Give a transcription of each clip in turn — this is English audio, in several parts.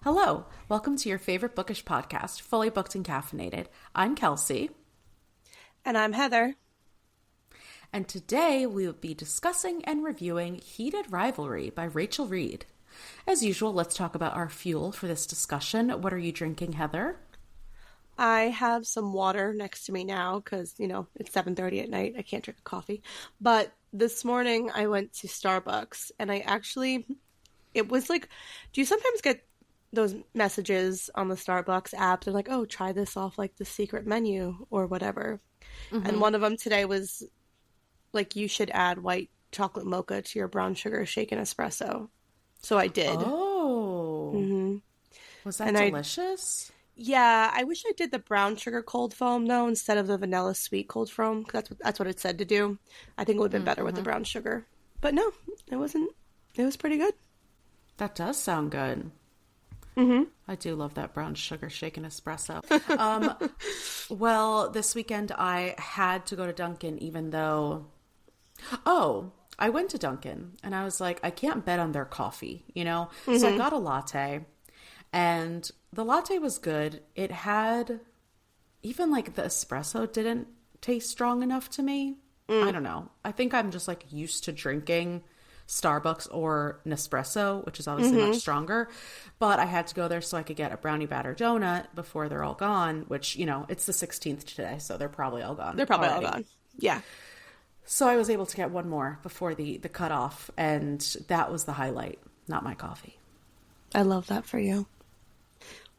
Hello, welcome to your favorite bookish podcast, Fully Booked and Caffeinated. I'm Kelsey. And I'm Heather. And today we will be discussing and reviewing Heated Rivalry by Rachel Reid. As usual, let's talk about our fuel for this discussion. What are you drinking, Heather? I have some water next to me now because, it's 7:30 at night. I can't drink a coffee. But this morning I went to Starbucks and it was like, do you sometimes get those messages on the Starbucks app? They're like, oh, try this off like the secret menu or whatever. Mm-hmm. And one of them today was like, you should add white chocolate mocha to your brown sugar shaken espresso. So I did. Oh. Mm-hmm. Was that delicious? Yeah, I wish I did the brown sugar cold foam though instead of the vanilla sweet cold foam. That's what it said to do. I think it would have been better with the brown sugar. But no, it wasn't. It was pretty good. That does sound good. Mm-hmm. I do love that brown sugar shaken espresso. Well, this weekend I had to go to Dunkin' even though... Oh, I went to Dunkin' and I was like, I can't bet on their coffee, Mm-hmm. So I got a latte and the latte was good. It had... Even like the espresso didn't taste strong enough to me. I don't know. I think I'm just like used to drinking Starbucks or Nespresso, which is obviously much stronger, but I had to go there so I could get a brownie batter donut before they're all gone, which, it's the 16th today, so they're probably all gone. They're probably all gone. Yeah. So I was able to get one more before the cutoff, and that was the highlight, not my coffee. I love that for you.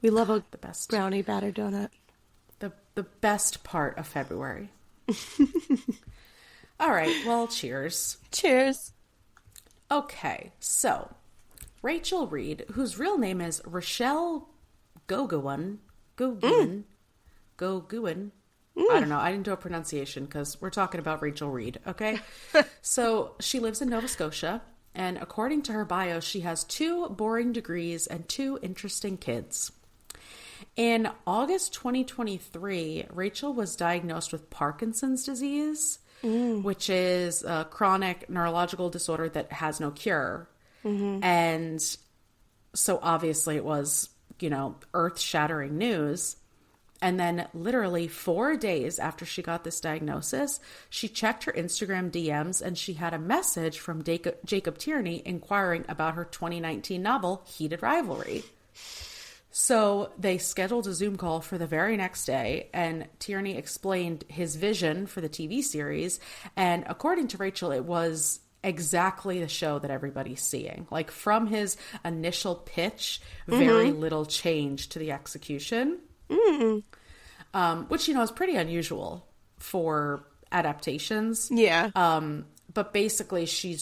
We love the best brownie batter donut. The best part of February. All right, well, cheers. Cheers. Okay, so Rachel Reid, whose real name is Rachel Goguin. I don't know. I didn't do a pronunciation because we're talking about Rachel Reid, okay? So she lives in Nova Scotia, and according to her bio, she has 2 boring degrees and 2 interesting kids. In August 2023, Rachel was diagnosed with Parkinson's disease, which is a chronic neurological disorder that has no cure. Mm-hmm. And so obviously it was, earth-shattering news. And then literally 4 days after she got this diagnosis, she checked her Instagram DMs and she had a message from Jacob Tierney inquiring about her 2019 novel, Heated Rivalry. So they scheduled a Zoom call for the very next day, and Tierney explained his vision for the TV series. And according to Rachel, it was exactly the show that everybody's seeing. Like from his initial pitch, very little change to the execution, which, is pretty unusual for adaptations. Yeah. But basically she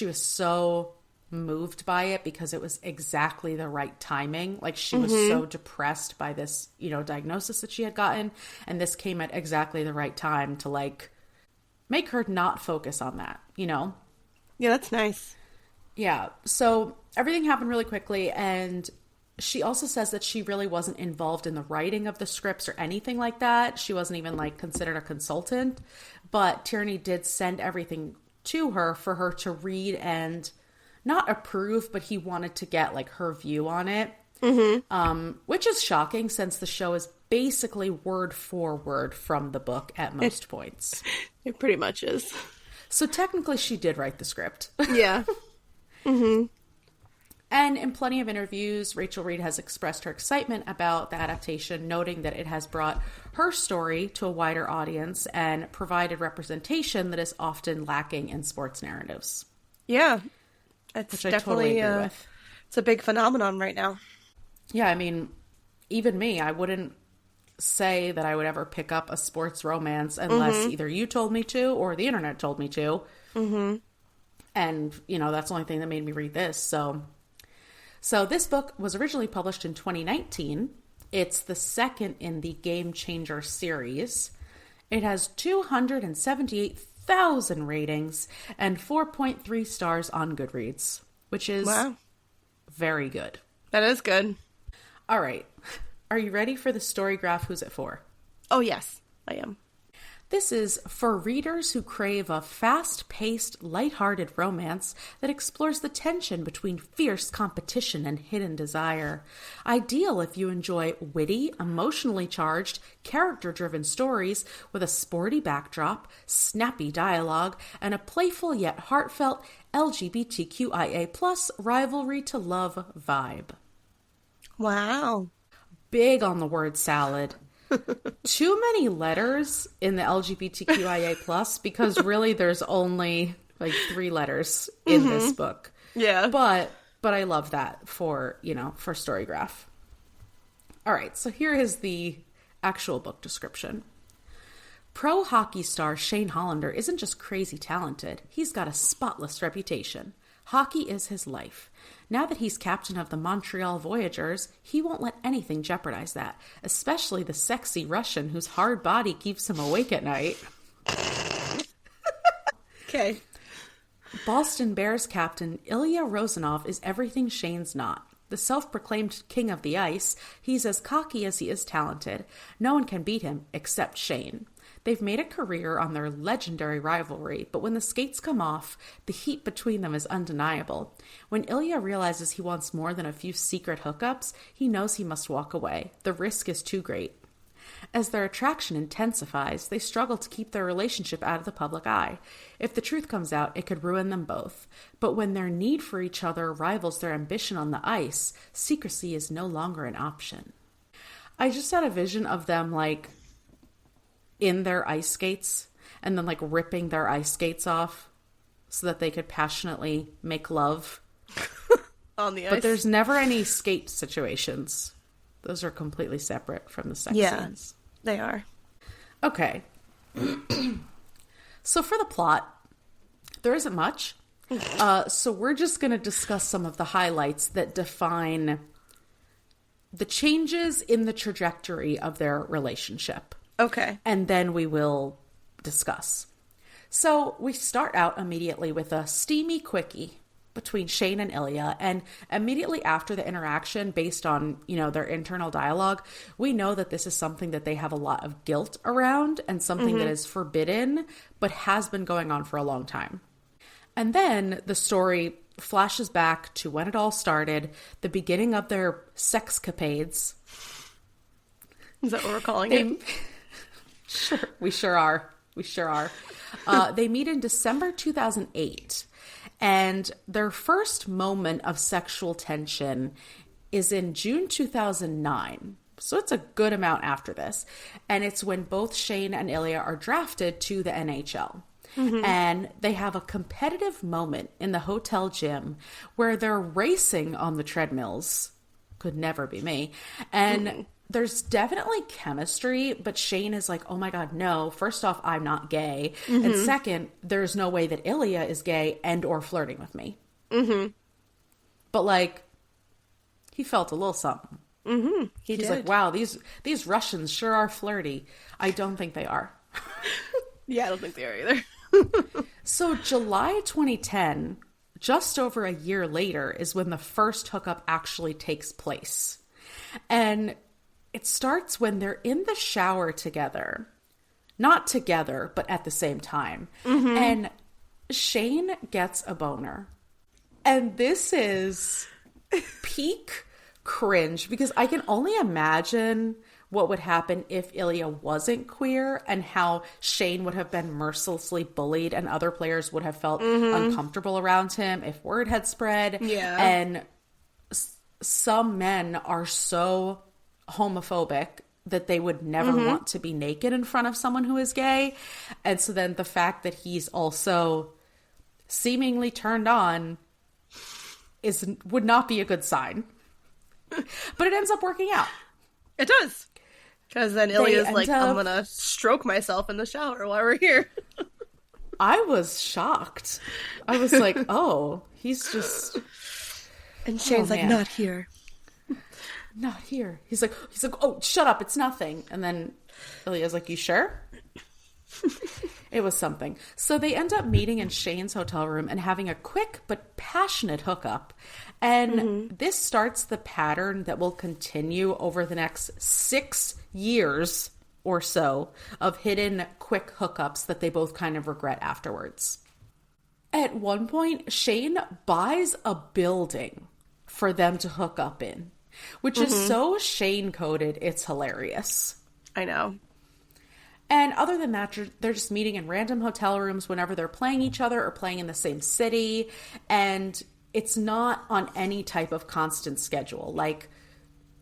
was so moved by it because it was exactly the right timing. Like she was so depressed by this, diagnosis that she had gotten. And this came at exactly the right time to like make her not focus on that, Yeah, that's nice. Yeah. So everything happened really quickly. And she also says that she really wasn't involved in the writing of the scripts or anything like that. She wasn't even like considered a consultant, but Tierney did send everything to her for her to read and not approve, but he wanted to get like her view on it, which is shocking since the show is basically word for word from the book at most points. It pretty much is. So technically she did write the script. Yeah. And in plenty of interviews, Rachel Reid has expressed her excitement about the adaptation, noting that it has brought her story to a wider audience and provided representation that is often lacking in sports narratives. Yeah. It's which definitely I totally agree with. It's a big phenomenon right now. Yeah, I mean, even me, I wouldn't say that I would ever pick up a sports romance unless either you told me to or the internet told me to. And, that's the only thing that made me read this. So this book was originally published in 2019. It's the second in the Game Changer series. It has 278,000 ratings and 4.3 stars on Goodreads, which is very good. That is good. All right. Are you ready for the story graph? Who's it for? Oh, yes, I am. This is for readers who crave a fast-paced, lighthearted romance that explores the tension between fierce competition and hidden desire. Ideal if you enjoy witty, emotionally charged, character-driven stories with a sporty backdrop, snappy dialogue, and a playful yet heartfelt LGBTQIA+ rivalry to love vibe. Wow. Big on the word salad. Too many letters in the LGBTQIA+, because really there's only like 3 letters in this book. Yeah. But I love that for Storygraph. All right, so here is the actual book description. Pro hockey star Shane Hollander isn't just crazy talented. He's got a spotless reputation. Hockey is his life. Now that he's captain of the Montreal Voyageurs, he won't let anything jeopardize that, especially the sexy Russian whose hard body keeps him awake at night. Okay. Boston Bears captain Ilya Rozanov is everything Shane's not. The self-proclaimed king of the ice, he's as cocky as he is talented. No one can beat him except Shane. They've made a career on their legendary rivalry, but when the skates come off, the heat between them is undeniable. When Ilya realizes he wants more than a few secret hookups, he knows he must walk away. The risk is too great. As their attraction intensifies, they struggle to keep their relationship out of the public eye. If the truth comes out, it could ruin them both. But when their need for each other rivals their ambition on the ice, secrecy is no longer an option. I just had a vision of them, like, in their ice skates and then, like, ripping their ice skates off so that they could passionately make love. On the ice. But there's never any skate situations. Those are completely separate from the sex scenes. They are. Okay. So for the plot, there isn't much. So we're just going to discuss some of the highlights that define the changes in the trajectory of their relationship. Okay. And then we will discuss. So we start out immediately with a steamy quickie between Shane and Ilya, and immediately after the interaction, based on, their internal dialogue, we know that this is something that they have a lot of guilt around and something that is forbidden, but has been going on for a long time. And then the story flashes back to when it all started, the beginning of their sexcapades. Is that what we're calling it? Sure, we sure are. They meet in December 2008. And their first moment of sexual tension is in June 2009. So it's a good amount after this. And it's when both Shane and Ilya are drafted to the NHL. And they have a competitive moment in the hotel gym where they're racing on the treadmills. Could never be me. And there's definitely chemistry, but Shane is like, oh my God, no. First off, I'm not gay. And second, there's no way that Ilya is gay and or flirting with me. But like, he felt a little something. He's like, wow, these Russians sure are flirty. I don't think they are. Yeah, I don't think they are either. So July 2010, just over a year later, is when the first hookup actually takes place. And it starts when they're in the shower together. Not together, but at the same time. And Shane gets a boner. And this is peak cringe, because I can only imagine what would happen if Ilya wasn't queer and how Shane would have been mercilessly bullied and other players would have felt uncomfortable around him if word had spread. Yeah. And some men are so homophobic that they would never want to be naked in front of someone who is gay. And so then the fact that he's also seemingly turned on would not be a good sign. But it ends up working out. It does. Because then Ilya's like, I'm going to stroke myself in the shower while we're here. I was shocked. I was like, oh, he's just... And Shane's like, not here. Not here. He's like, oh, shut up, it's nothing. And then Ilya's like, you sure? It was something. So they end up meeting in Shane's hotel room and having a quick but passionate hookup. And this starts the pattern that will continue over the next 6 years or so of hidden quick hookups that they both kind of regret afterwards. At one point, Shane buys a building for them to hook up in, which is so Shane-coded, it's hilarious. I know. And other than that, they're just meeting in random hotel rooms whenever they're playing each other or playing in the same city. And it's not on any type of constant schedule. Like,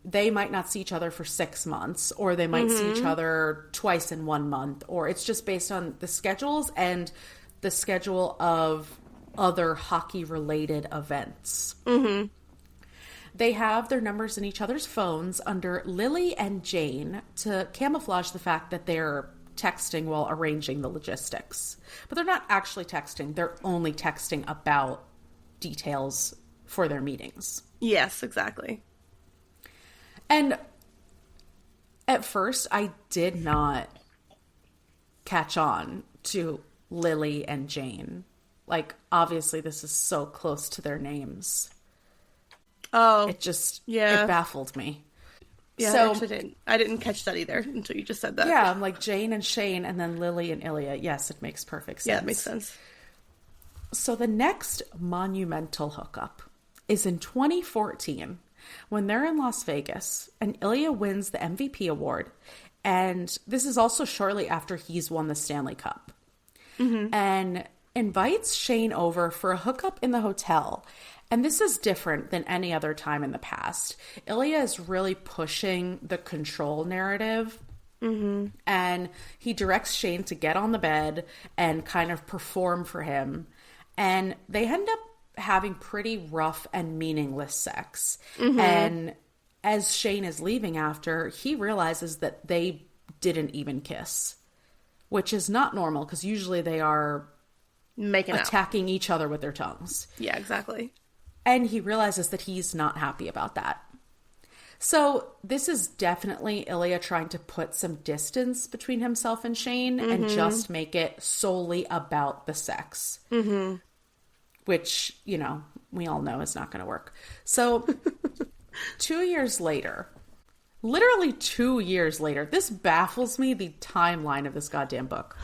they might not see each other for 6 months, or they might see each other twice in 1 month, or it's just based on the schedules and the schedule of other hockey-related events. They have their numbers in each other's phones under Lily and Jane to camouflage the fact that they're texting while arranging the logistics. But they're not actually texting. They're only texting about details for their meetings. Yes, exactly. And at first, I did not catch on to Lily and Jane. Like, obviously, this is so close to their names. Oh, It just, yeah. it baffled me. Yeah, So, I didn't catch that either until you just said that. yeah, I'm like Jane and Shane and then Lily and Ilya. Yes, it makes perfect sense. Yeah, it makes sense. So the next monumental hookup is in 2014 when they're in Las Vegas and Ilya wins the MVP award. And this is also shortly after he's won the Stanley Cup. And invites Shane over for a hookup in the hotel. And this is different than any other time in the past. Ilya is really pushing the control narrative. And he directs Shane to get on the bed and kind of perform for him. And they end up having pretty rough and meaningless sex. And as Shane is leaving after, he realizes that they didn't even kiss, which is not normal because usually they are Making out. attacking each other with their tongues. Yeah, exactly. And he realizes that he's not happy about that. So this is definitely Ilya trying to put some distance between himself and Shane and just make it solely about the sex. Which, you know, we all know is not going to work. So 2 years later, literally 2 years later, this baffles me, the timeline of this goddamn book.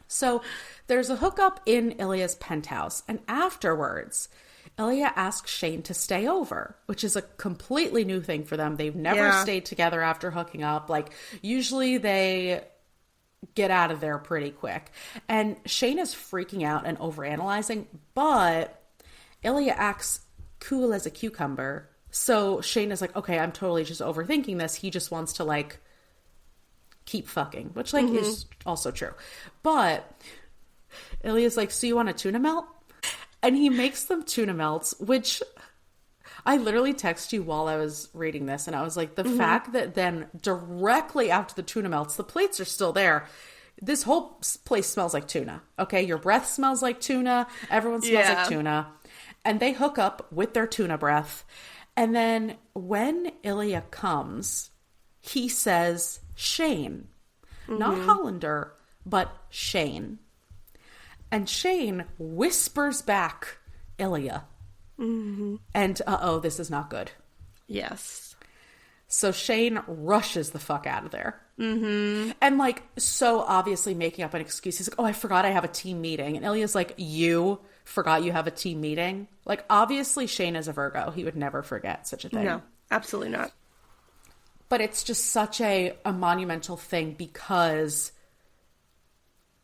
So there's a hookup in Ilya's penthouse, and afterwards, Ilya asks Shane to stay over, which is a completely new thing for them. They've never stayed together after hooking up. Like, usually they get out of there pretty quick. And Shane is freaking out and overanalyzing, but Ilya acts cool as a cucumber. So Shane is like, okay, I'm totally just overthinking this. He just wants to, like, keep fucking, which, like, is also true. But Ilya's like, so you want a tuna melt? And he makes them tuna melts, which I literally texted you while I was reading this. And I was like, the fact that then directly after the tuna melts, the plates are still there. This whole place smells like tuna. Okay. Your breath smells like tuna. Everyone smells like tuna. And they hook up with their tuna breath. And then when Ilya comes, he says, Shane, not Hollander, but Shane. And Shane whispers back, Ilya. And, this is not good. Yes. So Shane rushes the fuck out of there. And, like, so obviously making up an excuse. He's like, oh, I forgot I have a team meeting. And Ilya's like, you forgot you have a team meeting? Like, obviously Shane is a Virgo. He would never forget such a thing. No, absolutely not. But it's just such a monumental thing because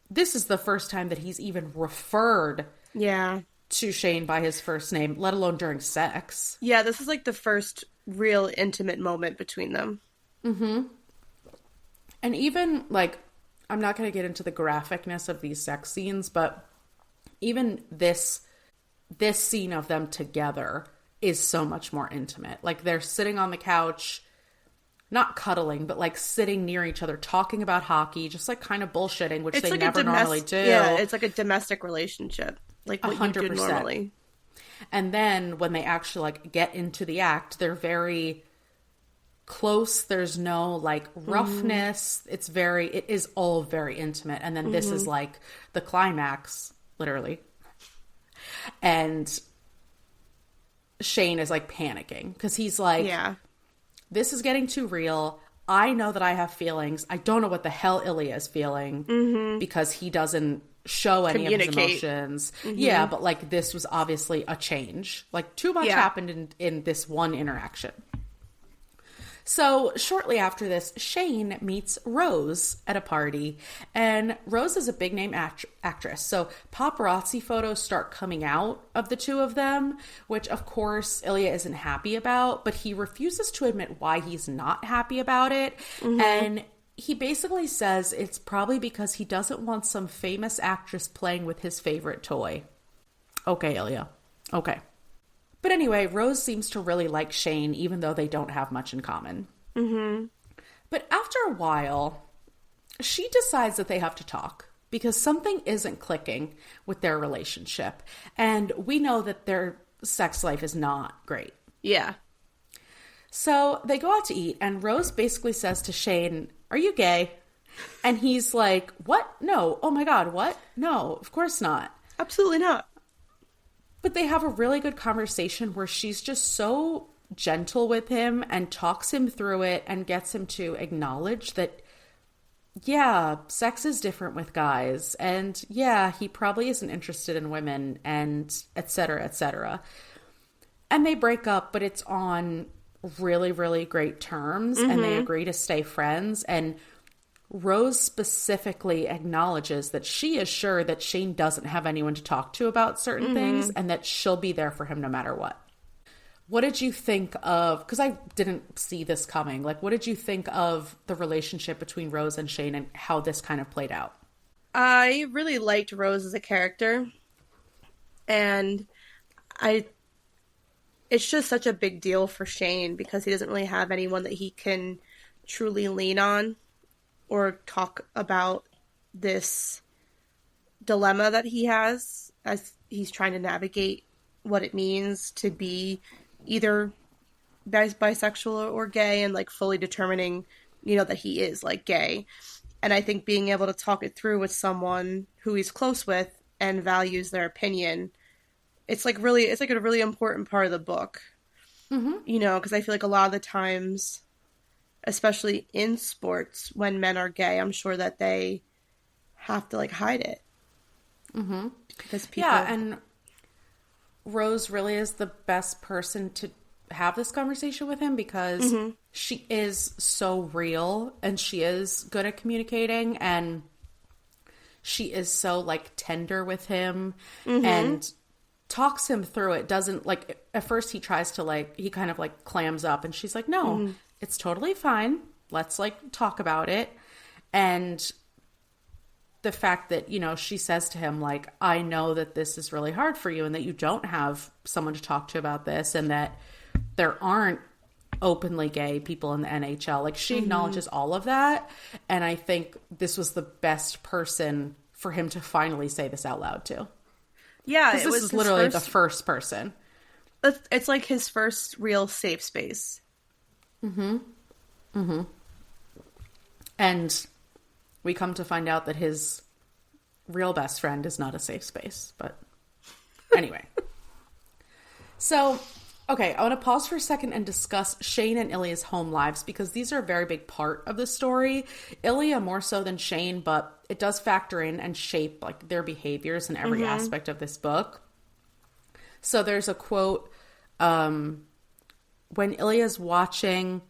this is the first time that he's even referred to Shane by his first name, let alone during sex. Yeah, this is like the first real intimate moment between them. And even, like, I'm not going to get into the graphicness of these sex scenes, but even this scene of them together is so much more intimate. Like, they're sitting on the couch, not cuddling, but, like, sitting near each other, talking about hockey, just, like, kind of bullshitting, which they never normally do. Yeah, it's like a domestic relationship, like what 100%. You do normally. And then when they actually, like, get into the act, they're very close. There's no, like, roughness. It is all very intimate. And then this is, like, the climax, literally. And Shane is, like, panicking because he's like, this is getting too real. I know that I have feelings. I don't know what the hell Ilya is feeling because he doesn't show any of his emotions. Yeah, but like this was obviously a change. Like too much happened in this one interaction. So shortly after this, Shane meets Rose at a party, and Rose is a big name actress. So paparazzi photos start coming out of the two of them, which of course Ilya isn't happy about, but he refuses to admit why he's not happy about it. And he basically says it's probably because he doesn't want some famous actress playing with his favorite toy. Okay, Ilya. Okay. But anyway, Rose seems to really like Shane, even though they don't have much in common. But after a while, she decides that they have to talk because something isn't clicking with their relationship. And we know that their sex life is not great. Yeah. So they go out to eat, and Rose basically says to Shane, "Are you gay?" And he's like, "What? No. Oh my God, what? No, of course not. Absolutely not." But they have a really good conversation where she's just so gentle with him and talks him through it and gets him to acknowledge that, yeah, sex is different with guys. And yeah, he probably isn't interested in women, and et cetera, et cetera. And they break up, but it's on really, really great terms, and they agree to stay friends. And Rose specifically acknowledges that she is sure that Shane doesn't have anyone to talk to about certain things, and that she'll be there for him no matter what. What did you think of, because I didn't see this coming, like what did you think of the relationship between Rose and Shane and how this kind of played out? I really liked Rose as a character, and it's just such a big deal for Shane because he doesn't really have anyone that he can truly lean on or talk about this dilemma that he has as he's trying to navigate what it means to be either bisexual or gay, and like fully determining, you know, that he is like gay. And I think being able to talk it through with someone who he's close with and values their opinion, it's like a really important part of the book. You know, because I feel like a lot of the times, especially in sports, when men are gay, I'm sure that they have to like hide it. Because people... Yeah, and Rose really is the best person to have this conversation with him because she is so real, and she is good at communicating, and she is so like tender with him and talks him through it. Doesn't like, at first he tries to like, he kind of like clams up, and she's like, no, it's totally fine. Let's like talk about it. And the fact that, you know, she says to him, like, I know that this is really hard for you and that you don't have someone to talk to about this, and that there aren't openly gay people in the NHL. Like, she acknowledges all of that. And I think this was the best person for him to finally say this out loud to. Yeah, because this is literally the first person. It's like his first real safe space. And we come to find out that his real best friend is not a safe space. But anyway. So, okay, I want to pause for a second and discuss Shane and Ilya's home lives, because these are a very big part of the story. Ilya more so than Shane, but it does factor in and shape like their behaviors in every aspect of this book. So there's a quote, when Ilya's watching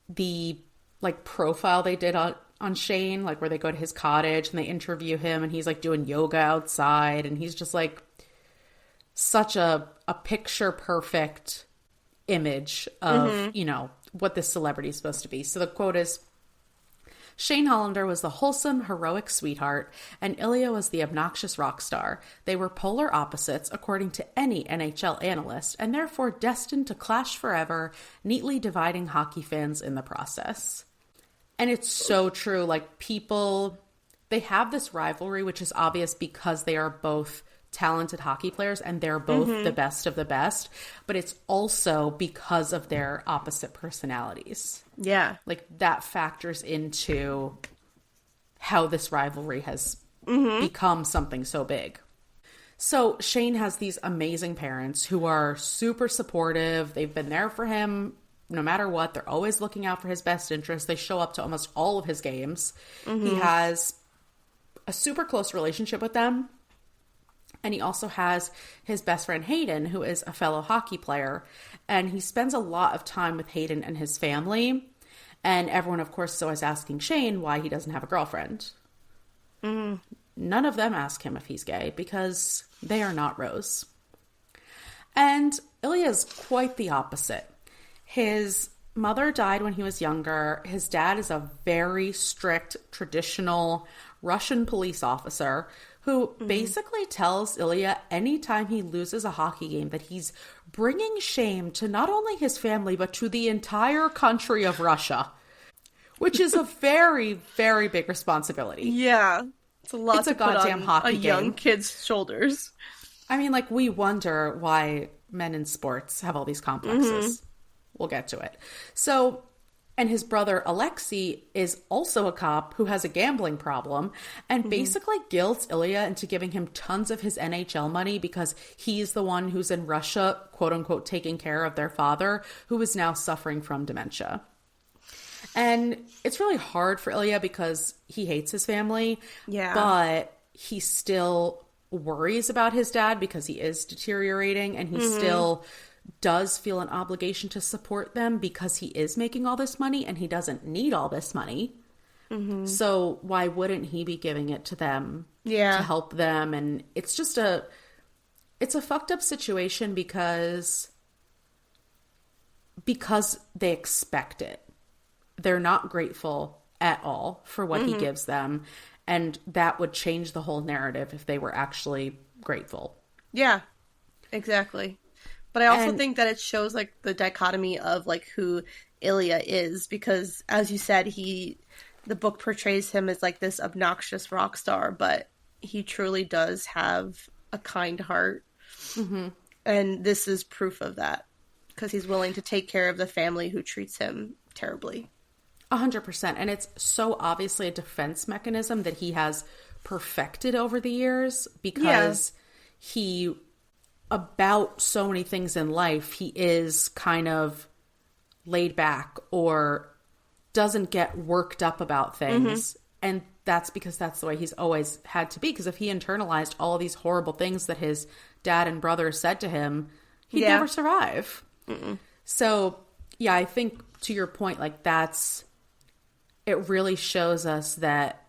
the like profile they did on Shane, like where they go to his cottage and they interview him, and he's like doing yoga outside, and he's just like such a picture perfect image of, you know, what this celebrity is supposed to be. So the quote is, Shane Hollander was the wholesome, heroic sweetheart, and Ilya was the obnoxious rock star. They were polar opposites, according to any NHL analyst, and therefore destined to clash forever, neatly dividing hockey fans in the process. And it's so true. Like, people, they have this rivalry, which is obvious because they are both talented hockey players and they're both the best of the best, but it's also because of their opposite personalities. Yeah. Like, that factors into how this rivalry has become something so big. So Shane has these amazing parents who are super supportive. They've been there for him no matter what, they're always looking out for his best interest. They show up to almost all of his games. He has a super close relationship with them. And he also has his best friend Hayden, who is a fellow hockey player. And he spends a lot of time with Hayden and his family. And everyone, of course, is always asking Shane why he doesn't have a girlfriend. None of them ask him if he's gay because they are not Rose. And Ilya is quite the opposite. His mother died when he was younger. His dad is a very strict, traditional Russian police officer who basically tells Ilya anytime he loses a hockey game that he's bringing shame to not only his family, but to the entire country of Russia, which is a very, very big responsibility. Yeah. It's a lot It's to a goddamn put on hockey a young game. kid's shoulders. I mean, like, we wonder why men in sports have all these complexes. We'll get to it. So, and his brother Alexei is also a cop who has a gambling problem and basically guilts Ilya into giving him tons of his NHL money because he's the one who's in Russia, quote unquote, taking care of their father, who is now suffering from dementia. And it's really hard for Ilya because he hates his family. Yeah. But he still worries about his dad because he is deteriorating, and he still does feel an obligation to support them because he is making all this money and he doesn't need all this money. So why wouldn't he be giving it to them to help them? And it's just it's a fucked up situation because they expect it. They're not grateful at all for what he gives them. And that would change the whole narrative if they were actually grateful. Yeah, exactly. But I also think that it shows, like, the dichotomy of, like, who Ilya is. Because, as you said, the book portrays him as, like, this obnoxious rock star. But he truly does have a kind heart. And this is proof of that. Because he's willing to take care of the family who treats him terribly. 100%. And it's so obviously a defense mechanism that he has perfected over the years because about so many things in life, he is kind of laid back or doesn't get worked up about things. And that's because that's the way he's always had to be. Because if he internalized all these horrible things that his dad and brother said to him, he'd never survive. So, yeah, I think to your point, like, it really shows us that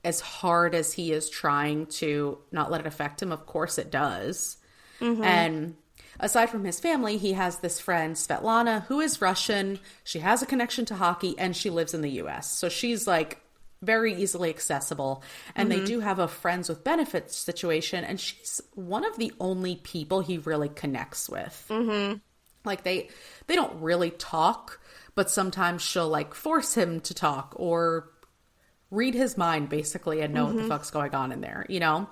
as hard as he is trying to not let it affect him, of course it does. And aside from his family, he has this friend, Svetlana, who is Russian. She has a connection to hockey and she lives in the US. So she's, like, very easily accessible. And they do have a friends with benefits situation. And she's one of the only people he really connects with. Like, they don't really talk, but sometimes she'll, like, force him to talk or read his mind, basically, and know what the fuck's going on in there, you know?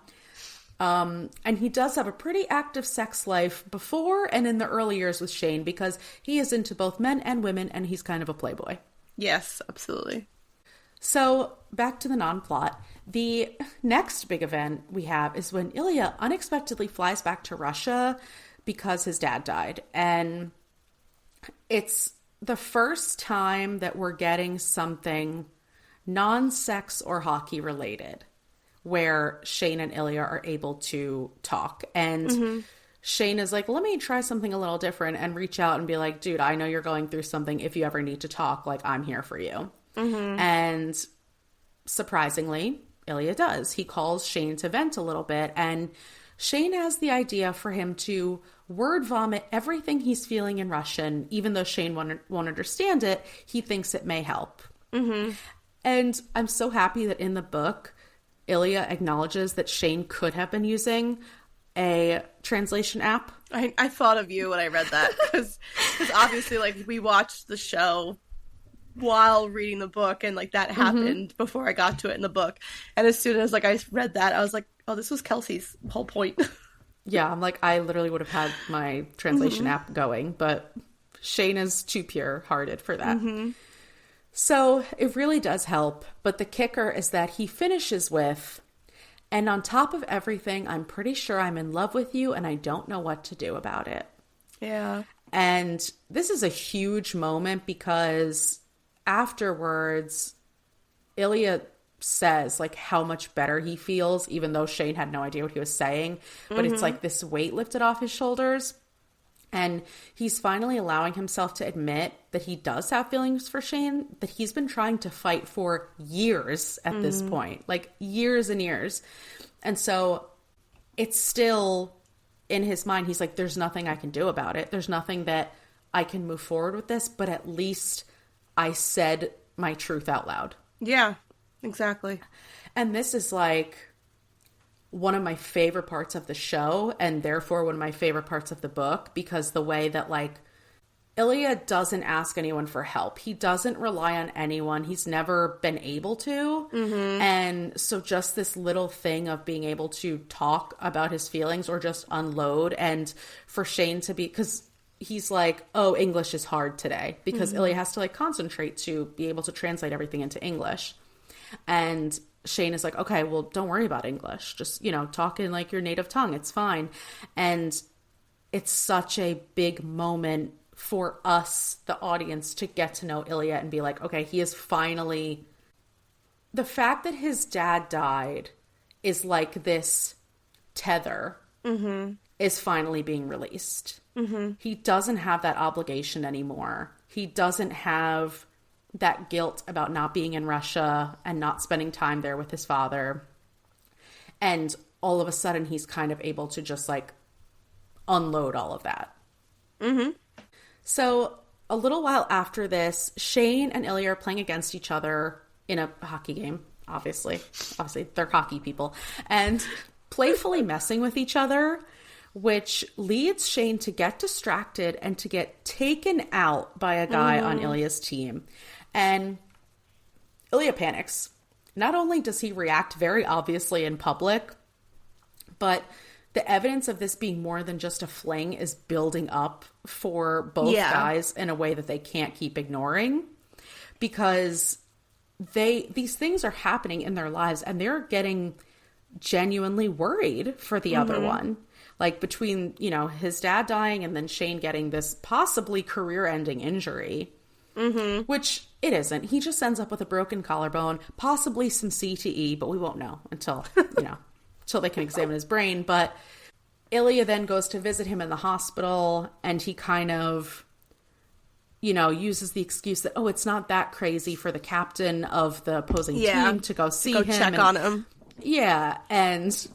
And he does have a pretty active sex life before and in the early years with Shane because he is into both men and women, and he's kind of a playboy. Yes, absolutely. So, back to the non-plot. The next big event we have is when Ilya unexpectedly flies back to Russia because his dad died. And it's the first time that we're getting something non-sex or hockey related where Shane and Ilya are able to talk. And Shane is like, let me try something a little different and reach out and be like, dude, I know you're going through something. If you ever need to talk, like, I'm here for you. And surprisingly, Ilya does. He calls Shane to vent a little bit, and Shane has the idea for him to word vomit everything he's feeling in Russian. Even though Shane won't understand it, he thinks it may help. And I'm so happy that in the book, Ilya acknowledges that Shane could have been using a translation app. I thought of you when I read that because obviously, like, we watched the show while reading the book, and, like, that happened before I got to it in the book. And as soon as, like, I read that, I was like, oh, this was Kelsey's whole point. Yeah, I'm like, I literally would have had my translation app going, but Shane is too pure-hearted for that. So it really does help, but the kicker is that he finishes with, and on top of everything, I'm pretty sure I'm in love with you and I don't know what to do about it. Yeah. And this is a huge moment because afterwards, Ilya says like how much better he feels, even though Shane had no idea what he was saying. But it's like this weight lifted off his shoulders. And he's finally allowing himself to admit that he does have feelings for Shane, that he's been trying to fight for years at this point, like years and years. And so it's still in his mind. He's like, there's nothing I can do about it. There's nothing that I can move forward with this, but at least I said my truth out loud. Yeah, exactly. And this is like one of my favorite parts of the show, and therefore one of my favorite parts of the book, because the way that like Ilya doesn't ask anyone for help. He doesn't rely on anyone. He's never been able to. And so just this little thing of being able to talk about his feelings or just unload, and for Shane to be, because he's like, oh, English is hard today, because Ilya has to like concentrate to be able to translate everything into English. And Shane is like, okay, well, don't worry about English. Just, you know, talk in like your native tongue. It's fine. And it's such a big moment for us, the audience, to get to know Ilya and be like, okay, he is finally, the fact that his dad died is like this tether is finally being released. He doesn't have that obligation anymore. He doesn't have that guilt about not being in Russia and not spending time there with his father. And all of a sudden he's kind of able to just like unload all of that. So a little while after this, Shane and Ilya are playing against each other in a hockey game, obviously they're hockey people, and playfully messing with each other, which leads Shane to get distracted and to get taken out by a guy on Ilya's team. And Ilya panics. Not only does he react very obviously in public, but the evidence of this being more than just a fling is building up for both guys in a way that they can't keep ignoring, because these things are happening in their lives and they're getting genuinely worried for the other one. Like between, you know, his dad dying and then Shane getting this possibly career-ending injury. Which it isn't. He just ends up with a broken collarbone, possibly some CTE, but we won't know until, you know, until they can examine his brain. But Ilya then goes to visit him in the hospital, and he kind of, you know, uses the excuse that, oh, it's not that crazy for the captain of the opposing team to go see him. Check on him. Yeah, and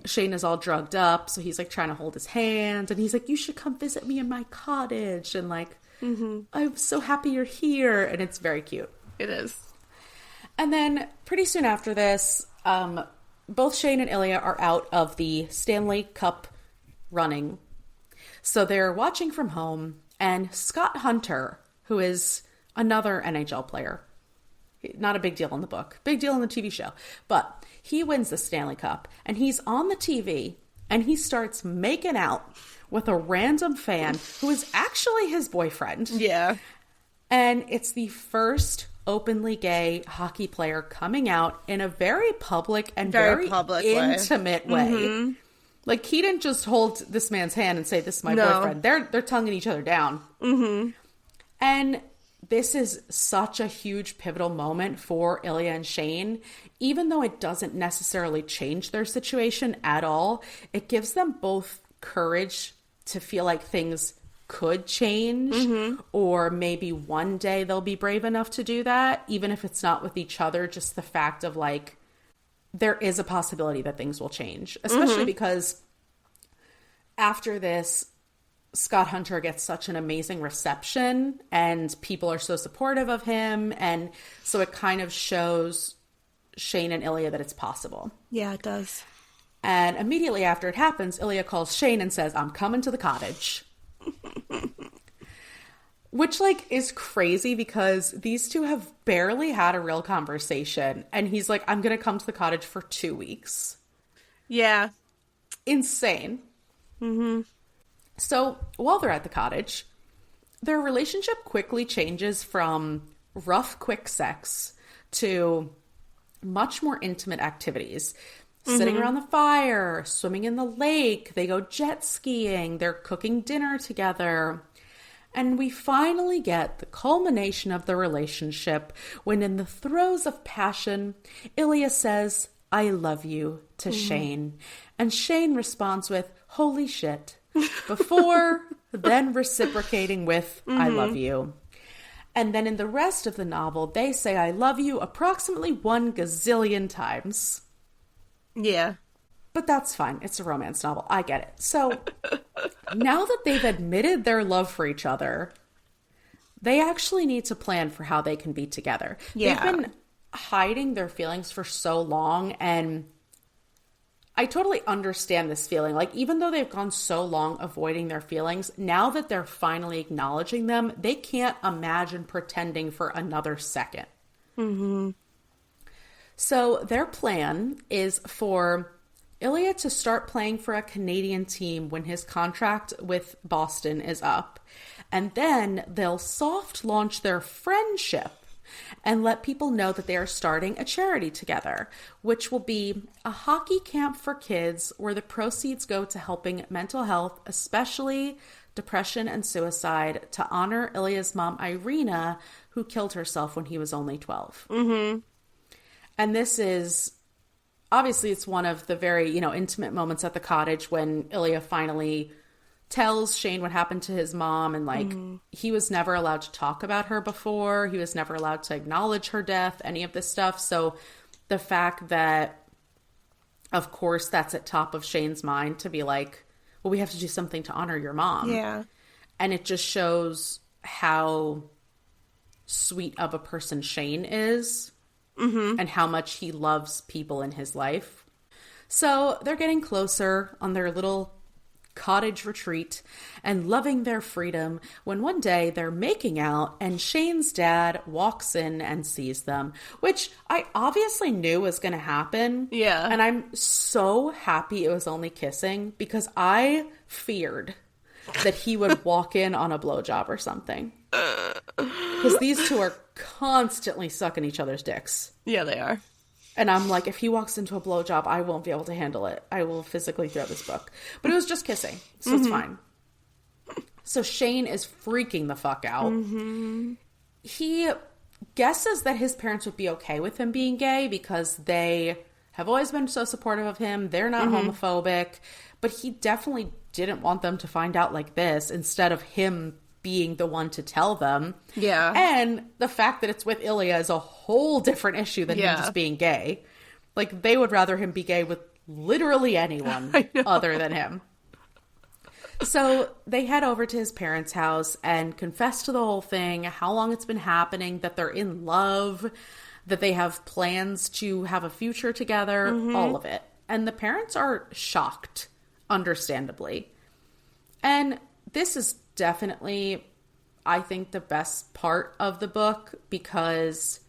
Shane is all drugged up, so he's like trying to hold his hand, and he's like, you should come visit me in my cottage, and like, I'm so happy you're here. And it's very cute. It is. And then pretty soon after this, both Shane and Ilya are out of the Stanley Cup running. So they're watching from home, and Scott Hunter, who is another NHL player, not a big deal in the book, big deal in the TV show, but he wins the Stanley Cup, and he's on the TV, and he starts making out with a random fan who is actually his boyfriend. Yeah. And it's the first openly gay hockey player coming out in a very public and very intimate way. Like, he didn't just hold this man's hand and say, this is my boyfriend. They're tonguing each other down. And this is such a huge pivotal moment for Ilya and Shane. Even though it doesn't necessarily change their situation at all, it gives them both courage to feel like things could change, or maybe one day they'll be brave enough to do that, even if it's not with each other. Just the fact of like, there is a possibility that things will change, especially because after this, Scott Hunter gets such an amazing reception and people are so supportive of him. And so it kind of shows Shane and Ilya that it's possible. Yeah, it does. And immediately after it happens, Ilya calls Shane and says, I'm coming to the cottage. Which, like, is crazy because these two have barely had a real conversation. And he's like, I'm going to come to the cottage for 2 weeks. Yeah. Insane. So while they're at the cottage, their relationship quickly changes from rough, quick sex to much more intimate activities. Sitting around the fire, swimming in the lake, they go jet skiing, they're cooking dinner together. And we finally get the culmination of the relationship when, in the throes of passion, Ilya says, "I love you," to Shane. And Shane responds with, "Holy shit," before then reciprocating with, "I love you." And then in the rest of the novel, they say, "I love you" approximately 1 gazillion times. Yeah. But that's fine. It's a romance novel. I get it. So now that they've admitted their love for each other, they actually need to plan for how they can be together. Yeah. They've been hiding their feelings for so long, and I totally understand this feeling. Like, even though they've gone so long avoiding their feelings, now that they're finally acknowledging them, they can't imagine pretending for another second. Mm-hmm. So their plan is for Ilya to start playing for a Canadian team when his contract with Boston is up. And then they'll soft launch their friendship and let people know that they are starting a charity together, which will be a hockey camp for kids where the proceeds go to helping mental health, especially depression and suicide, to honor Ilya's mom, Irina, who killed herself when he was only 12. Mm-hmm. And this is... Obviously, it's one of the very, intimate moments at the cottage when Ilya finally tells Shane what happened to his mom. And, he was never allowed to talk about her before. He was never allowed to acknowledge her death, any of this stuff. So the fact that, of course, that's at top of Shane's mind to be like, well, we have to do something to honor your mom. Yeah. And it just shows how sweet of a person Shane is. Mm-hmm. And how much he loves people in his life. So they're getting closer on their little cottage retreat and loving their freedom when one day they're making out and Shane's dad walks in and sees them, which I obviously knew was going to happen. Yeah. And I'm so happy it was only kissing because I feared that he would walk in on a blowjob or something. Because these two are constantly sucking each other's dicks. Yeah, they are. And I'm like, if he walks into a blowjob, I won't be able to handle it. I will physically throw this book. But it was just kissing, so it's fine. So Shane is freaking the fuck out. Mm-hmm. He guesses that his parents would be okay with him being gay because they have always been so supportive of him. They're not homophobic. But he definitely didn't want them to find out like this instead of him being the one to tell them. Yeah. And the fact that it's with Ilya is a whole different issue than him just being gay. Like, they would rather him be gay with literally anyone other than him. So they head over to his parents' house and confess to the whole thing, how long it's been happening, that they're in love, that they have plans to have a future together, all of it. And the parents are shocked, understandably. And this is definitely, I think, the best part of the book because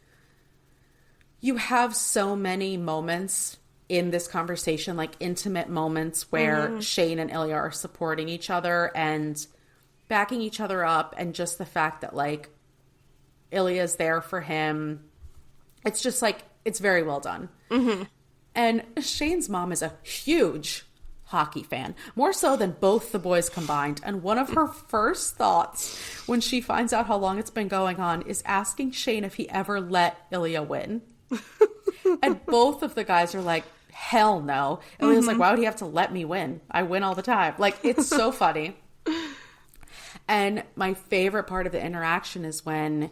you have so many moments in this conversation, like intimate moments where Shane and Ilya are supporting each other and backing each other up, and just the fact that, like, Ilya's there for him. It's just, like, it's very well done. Mm-hmm. And Shane's mom is a huge hockey fan, more so than both the boys combined. And one of her first thoughts when she finds out how long it's been going on is asking Shane if he ever let Ilya win. And both of the guys are like, hell no. Ilya's like, why would he have to let me win? I win all the time. Like, it's so funny. And my favorite part of the interaction is when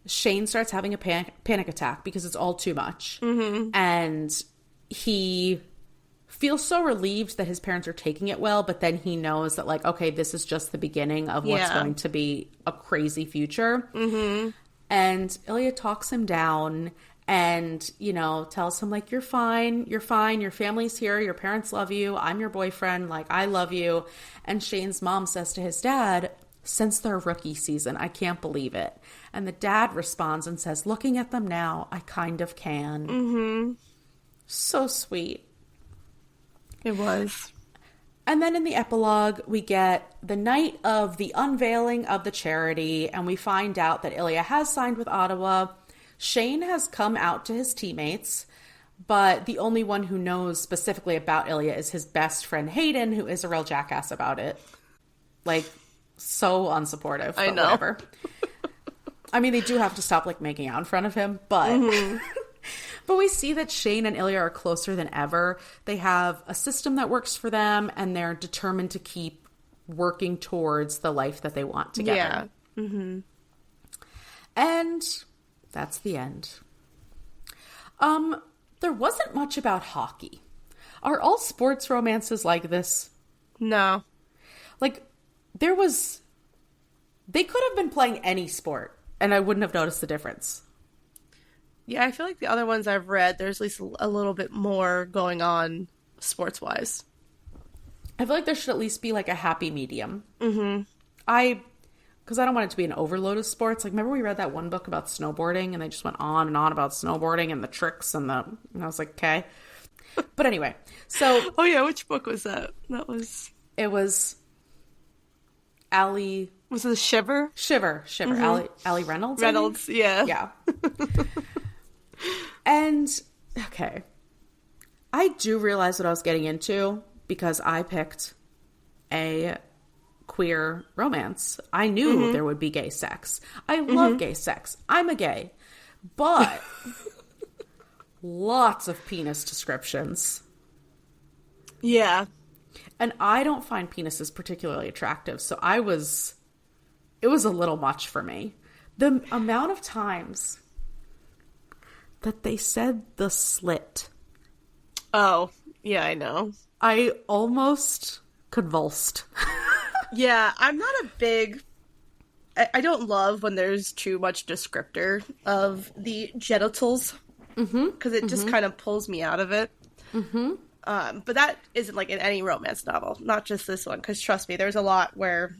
Shane starts having a panic attack because it's all too much. Mm-hmm. And he feels so relieved that his parents are taking it well, but then he knows that, like, okay, this is just the beginning of what's going to be a crazy future. Mm-hmm. And Ilya talks him down and, you know, tells him, like, you're fine, your family's here, your parents love you, I'm your boyfriend, like, I love you. And Shane's mom says to his dad, since their rookie season, I can't believe it. And the dad responds and says, looking at them now, I kind of can. Mm-hmm. So sweet. It was. And then in the epilogue, we get the night of the unveiling of the charity, and we find out that Ilya has signed with Ottawa. Shane has come out to his teammates, but the only one who knows specifically about Ilya is his best friend Hayden, who is a real jackass about it. Like, so unsupportive. I But know. whatever. I mean, they do have to stop, like, making out in front of him, but... But we see that Shane and Ilya are closer than ever. They have a system that works for them, and they're determined to keep working towards the life that they want together. Yeah. Mm-hmm. And that's the end. There wasn't much about hockey. Are all sports romances like this? No. Like, they could have been playing any sport, and I wouldn't have noticed the difference. Yeah, I feel like the other ones I've read, there's at least a little bit more going on sports-wise. I feel like there should at least be, like, a happy medium. Mm-hmm. Because I don't want it to be an overload of sports. Like, remember we read that one book about snowboarding, and they just went on and on about snowboarding and the tricks and I was like, okay. But anyway, so... Oh, yeah, which book was that? It was Allie... Was it Shiver? Shiver. Mm-hmm. Allie Reynolds? Reynolds, yeah. Yeah. And, okay. I do realize what I was getting into because I picked a queer romance. I knew there would be gay sex. I love gay sex. I'm a gay. But lots of penis descriptions. Yeah. And I don't find penises particularly attractive, so it was a little much for me. The amount of times that they said the slit. Oh, yeah, I know. I almost convulsed. Yeah, I'm not a big... I don't love when there's too much descriptor of the genitals. Because it just kind of pulls me out of it. But that isn't, like, in any romance novel. Not just this one. Because, trust me, there's a lot where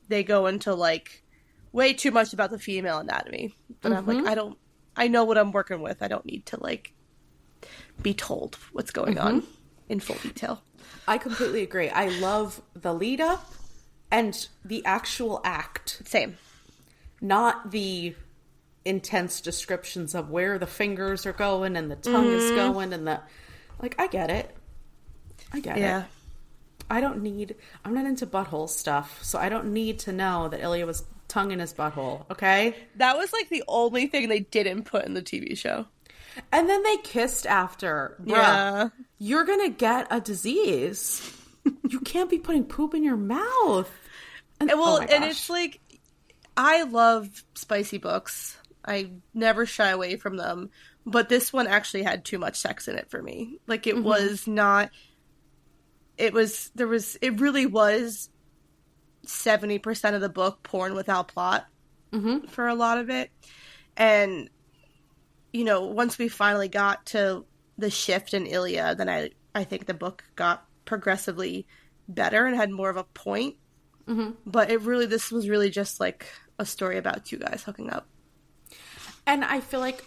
they go into, like, way too much about the female anatomy. But I'm like, I know what I'm working with. I don't need to, like, be told what's going on in full detail. I completely agree. I love the lead up and the actual act. Same. Not the intense descriptions of where the fingers are going and the tongue is going and the... Like, I get it. Yeah. I'm not into butthole stuff, so I don't need to know that Ilya was tongue in his butthole, okay? That was, like, the only thing they didn't put in the TV show. And then they kissed after. Bruh, Yeah. you're gonna get a disease. You can't be putting poop in your mouth. And It's like, I love spicy books. I never shy away from them. But this one actually had too much sex in it for me. Like, it was not... It really was 70% of the book porn without plot for a lot of it. And, you know, once we finally got to the shift in Ilya, then I think the book got progressively better and had more of a point. But this was really just like a story about two guys hooking up. And I feel like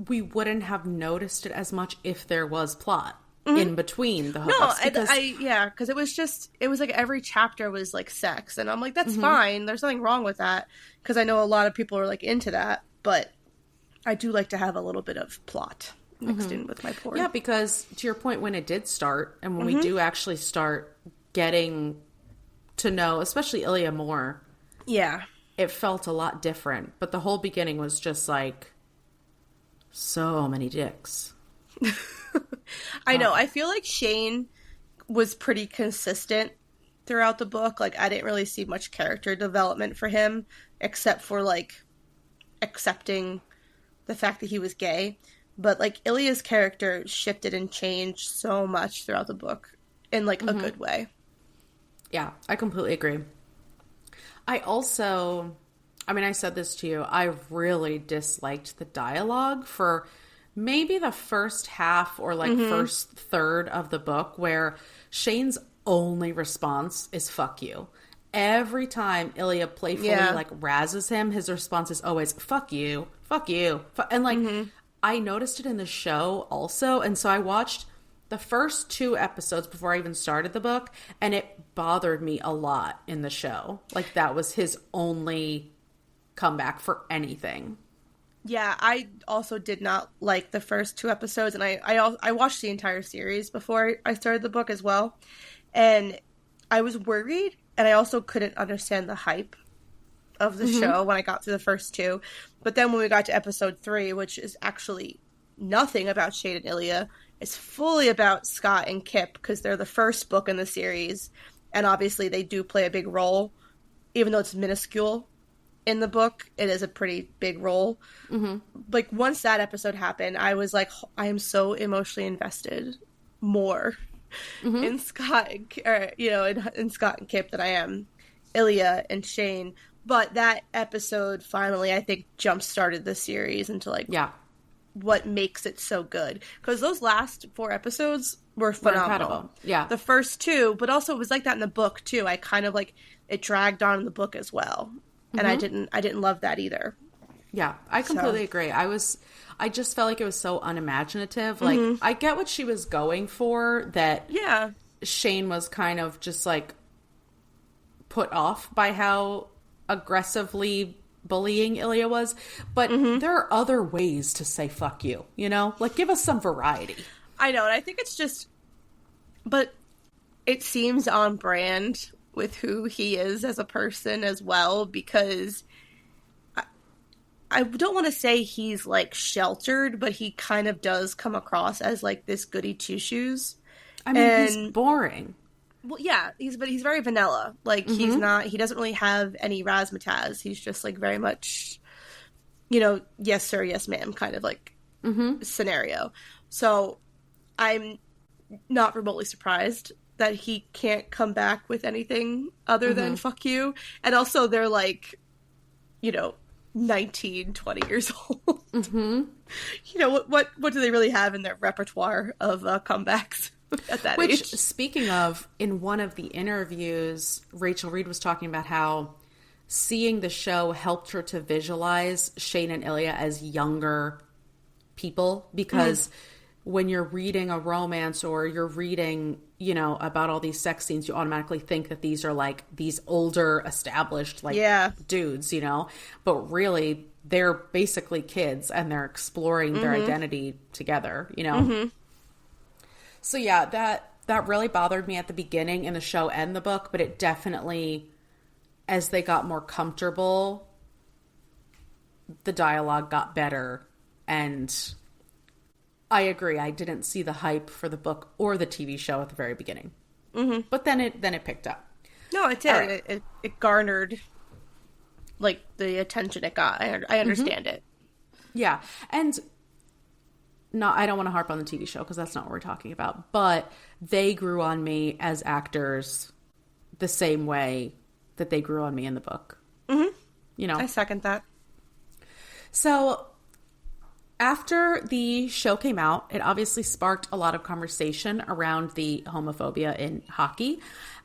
we wouldn't have noticed it as much if there was plot in between the hookups. Because it was like every chapter was like sex, and I'm like, that's fine. There's nothing wrong with that, because I know a lot of people are like into that, but I do like to have a little bit of plot mixed in with my porn. Yeah, because to your point, when it did start, and when we do actually start getting to know, especially Ilya more, it felt a lot different. But the whole beginning was just like, so many dicks. I know. I feel like Shane was pretty consistent throughout the book. Like, I didn't really see much character development for him, except for, like, accepting the fact that he was gay. But, like, Ilya's character shifted and changed so much throughout the book in, like, a good way. Yeah, I completely agree. I said this to you, I really disliked the dialogue for maybe the first half or like first third of the book, where Shane's only response is fuck you. Every time Ilya playfully like razzes him, his response is always fuck you, and like I noticed it in the show also, and so I watched the first 2 episodes before I even started the book, and it bothered me a lot in the show. Like, that was his only comeback for anything. Yeah, I also did not like the first 2 episodes, and I watched the entire series before I started the book as well, and I was worried and I also couldn't understand the hype of the show when I got through the first two. But then when we got to episode 3, which is actually nothing about Shane and Ilya, it's fully about Scott and Kip, because they're the first book in the series, and obviously they do play a big role, even though it's minuscule in the book. It is a pretty big role. Like, once that episode happened, I was like, I am so emotionally invested more in Scott and, in Scott and Kip than I am Ilya and Shane. But that episode finally, I think, jump-started the series into, like, what makes it so good. Because those last 4 episodes were phenomenal. Yeah. The first 2, but also it was like that in the book, too. I kind of, like, it dragged on in the book as well. And I didn't love that either. Yeah, I completely agree. I just felt like it was so unimaginative. Like, I get what she was going for, that Shane was kind of just, like, put off by how aggressively bullying Ilya was, but there are other ways to say fuck you, you know? Like, give us some variety. I know, and I think it's just, but it seems on brand with who he is as a person as well, because I don't want to say he's, like, sheltered, but he kind of does come across as, like, this goody two-shoes. I mean, he's boring. Well, yeah, he's very vanilla. Like, he doesn't really have any razzmatazz. He's just, like, very much, yes sir, yes ma'am kind of, like, scenario. So I'm not remotely surprised that he can't come back with anything other than fuck you. And also they're, like, 19, 20 years old. What do they really have in their repertoire of comebacks? At that age. Speaking of, in one of the interviews, Rachel Reid was talking about how seeing the show helped her to visualize Shane and Ilya as younger people, because when you're reading a romance or you're reading, about all these sex scenes, you automatically think that these are, like, these older, established, like, dudes, but really they're basically kids and they're exploring their identity together, So yeah, that really bothered me at the beginning in the show and the book, but it definitely, as they got more comfortable, the dialogue got better, and I agree, I didn't see the hype for the book or the TV show at the very beginning. But then it picked up. No, it did. Right. It garnered, like, the attention it got. I understand it. Yeah, and I don't want to harp on the TV show because that's not what we're talking about, but they grew on me as actors the same way that they grew on me in the book. I second that. So after the show came out, it obviously sparked a lot of conversation around the homophobia in hockey,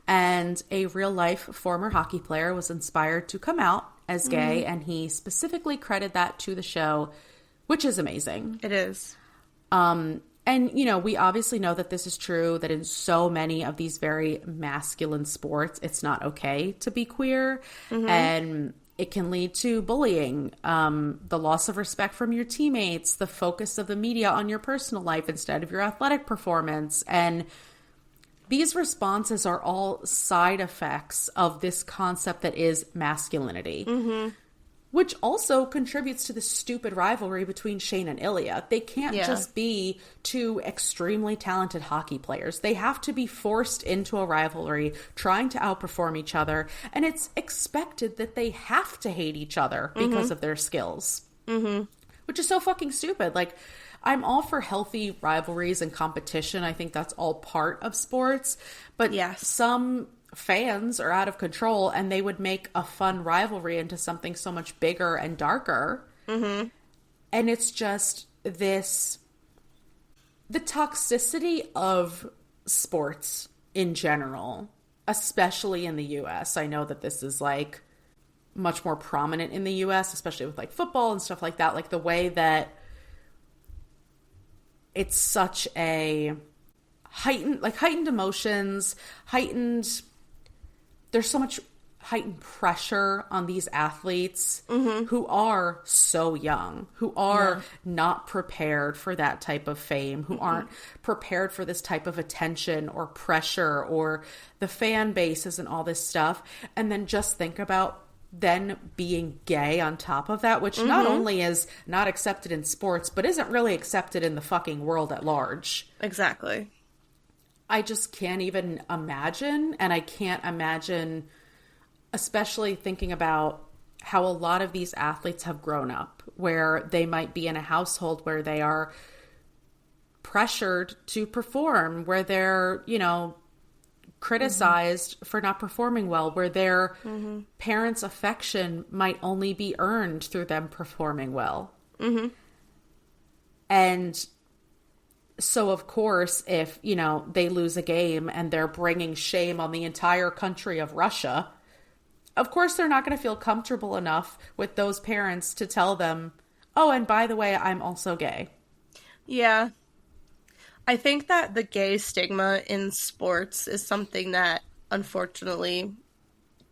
and a real-life former hockey player was inspired to come out as gay, and he specifically credited that to the show, which is amazing. It is. And, we obviously know that this is true, that in so many of these very masculine sports, it's not okay to be queer. And it can lead to bullying, the loss of respect from your teammates, the focus of the media on your personal life instead of your athletic performance. And these responses are all side effects of this concept that is masculinity. Which also contributes to the stupid rivalry between Shane and Ilya. They can't just be two extremely talented hockey players. They have to be forced into a rivalry, trying to outperform each other, and it's expected that they have to hate each other because of their skills. Which is so fucking stupid. Like, I'm all for healthy rivalries and competition. I think that's all part of sports. But some fans are out of control, and they would make a fun rivalry into something so much bigger and darker. And it's just the toxicity of sports in general, especially in the US. I know that this is, like, much more prominent in the US, especially with, like, football and stuff like that. Like, the way that it's such a heightened emotions, there's so much heightened pressure on these athletes who are so young, who are not prepared for that type of fame, who aren't prepared for this type of attention or pressure or the fan bases and all this stuff. And then just think about then being gay on top of that, which not only is not accepted in sports, but isn't really accepted in the fucking world at large. Exactly. I just can't even imagine. And I can't imagine, especially thinking about how a lot of these athletes have grown up, where they might be in a household where they are pressured to perform, where they're, you know, criticized for not performing well, where their parents' affection might only be earned through them performing well. And so, of course, if, you know, they lose a game and they're bringing shame on the entire country of Russia, of course they're not going to feel comfortable enough with those parents to tell them, oh, and by the way, I'm also gay. Yeah. I think that the gay stigma in sports is something that, unfortunately,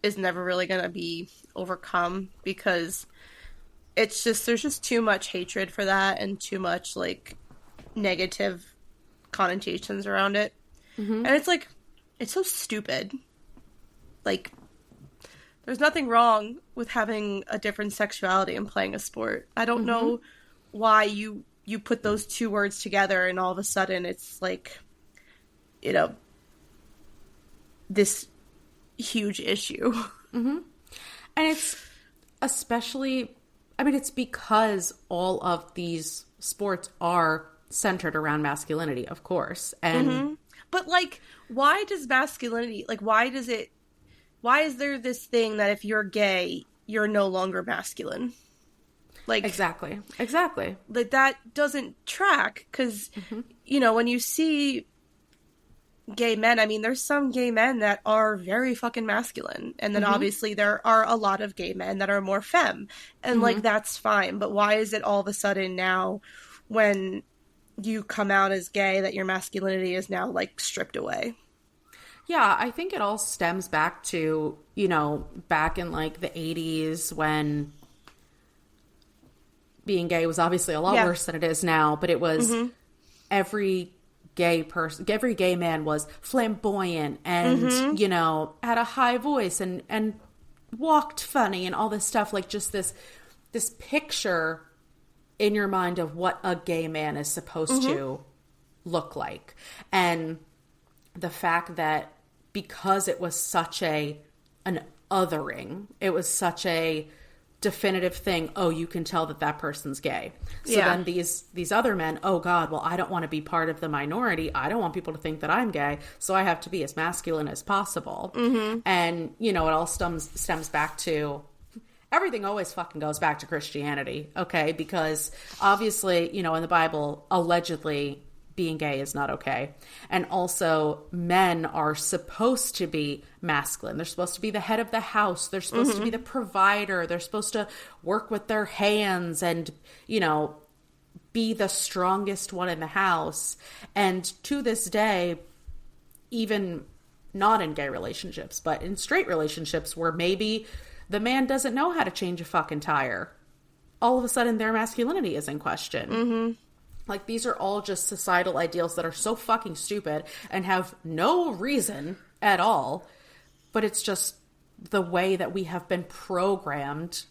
is never really going to be overcome, because it's just, there's just too much hatred for that and too much, like, negative connotations around it. And it's like, it's so stupid. Like, there's nothing wrong with having a different sexuality and playing a sport. I don't know why you put those two words together and all of a sudden it's like, you know, this huge issue. And it's especially, I mean, it's because all of these sports are centered around masculinity, of course. And but like, why does masculinity, like, why is there this thing that if you're gay, you're no longer masculine? Like, exactly. Like, that doesn't track, because, you know, when you see gay men, I mean, there's some gay men that are very fucking masculine, and then obviously there are a lot of gay men that are more femme, and like, that's fine. But why is it all of a sudden now, when you come out as gay, that your masculinity is now, like, stripped away? Yeah, I think it all stems back to, you know, back in like the 80s when being gay was obviously a lot worse than it is now, but it was every gay man was flamboyant and, you know, had a high voice and walked funny and all this stuff, like just this picture in your mind of what a gay man is supposed to look like. And the fact that because it was such an othering, it was such a definitive thing, oh, you can tell that person's gay. So then these other men, oh God, well, I don't want to be part of the minority. I don't want people to think that I'm gay, so I have to be as masculine as possible. And, you know, it all stems back to, everything always fucking goes back to Christianity, okay? Because obviously, you know, in the Bible, allegedly, being gay is not okay. And also, men are supposed to be masculine. They're supposed to be the head of the house. They're supposed to be the provider. They're supposed to work with their hands and, you know, be the strongest one in the house. And to this day, even not in gay relationships, but in straight relationships where maybe the man doesn't know how to change a fucking tire, all of a sudden their masculinity is in question. Like, these are all just societal ideals that are so fucking stupid and have no reason at all, but it's just the way that we have been programmed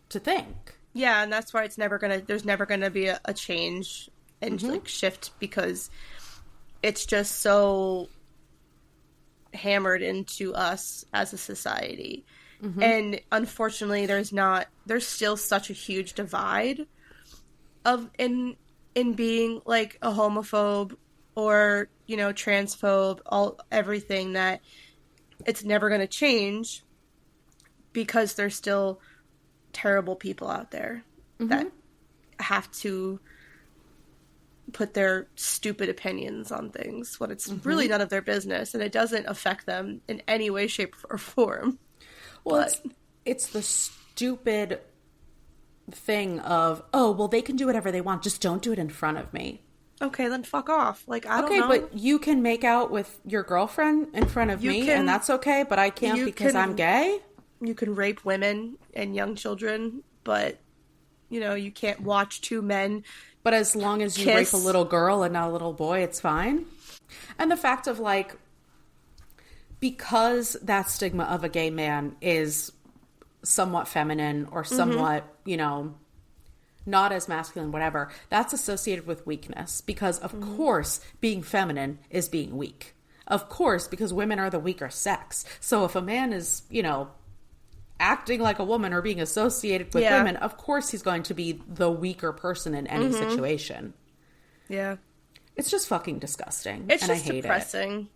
to think. Yeah, and that's why there's never gonna be a change and like shift, because it's just so hammered into us as a society. And unfortunately, there's still such a huge divide in being like a homophobe or, you know, transphobe, everything, that it's never going to change, because there's still terrible people out there that have to put their stupid opinions on things when it's really none of their business and it doesn't affect them in any way, shape, or form. Well, it's the stupid thing of, oh, well, they can do whatever they want, just don't do it in front of me. Okay, then fuck off. Like, I don't know. Okay, but you can make out with your girlfriend in front of me, and that's okay, but I can't because I'm gay? you can rape women and young children, but, you know, you can't watch two men But as long as you kiss. rape a little girl and not a little boy, it's fine. And the fact of, like, because that stigma of a gay man is somewhat feminine or somewhat, you know, not as masculine, whatever, that's associated with weakness. Because, of course, being feminine is being weak. Of course, because women are the weaker sex. So if a man is, you know, acting like a woman or being associated with women, of course he's going to be the weaker person in any situation. Yeah. It's just fucking disgusting. It's and just I hate depressing.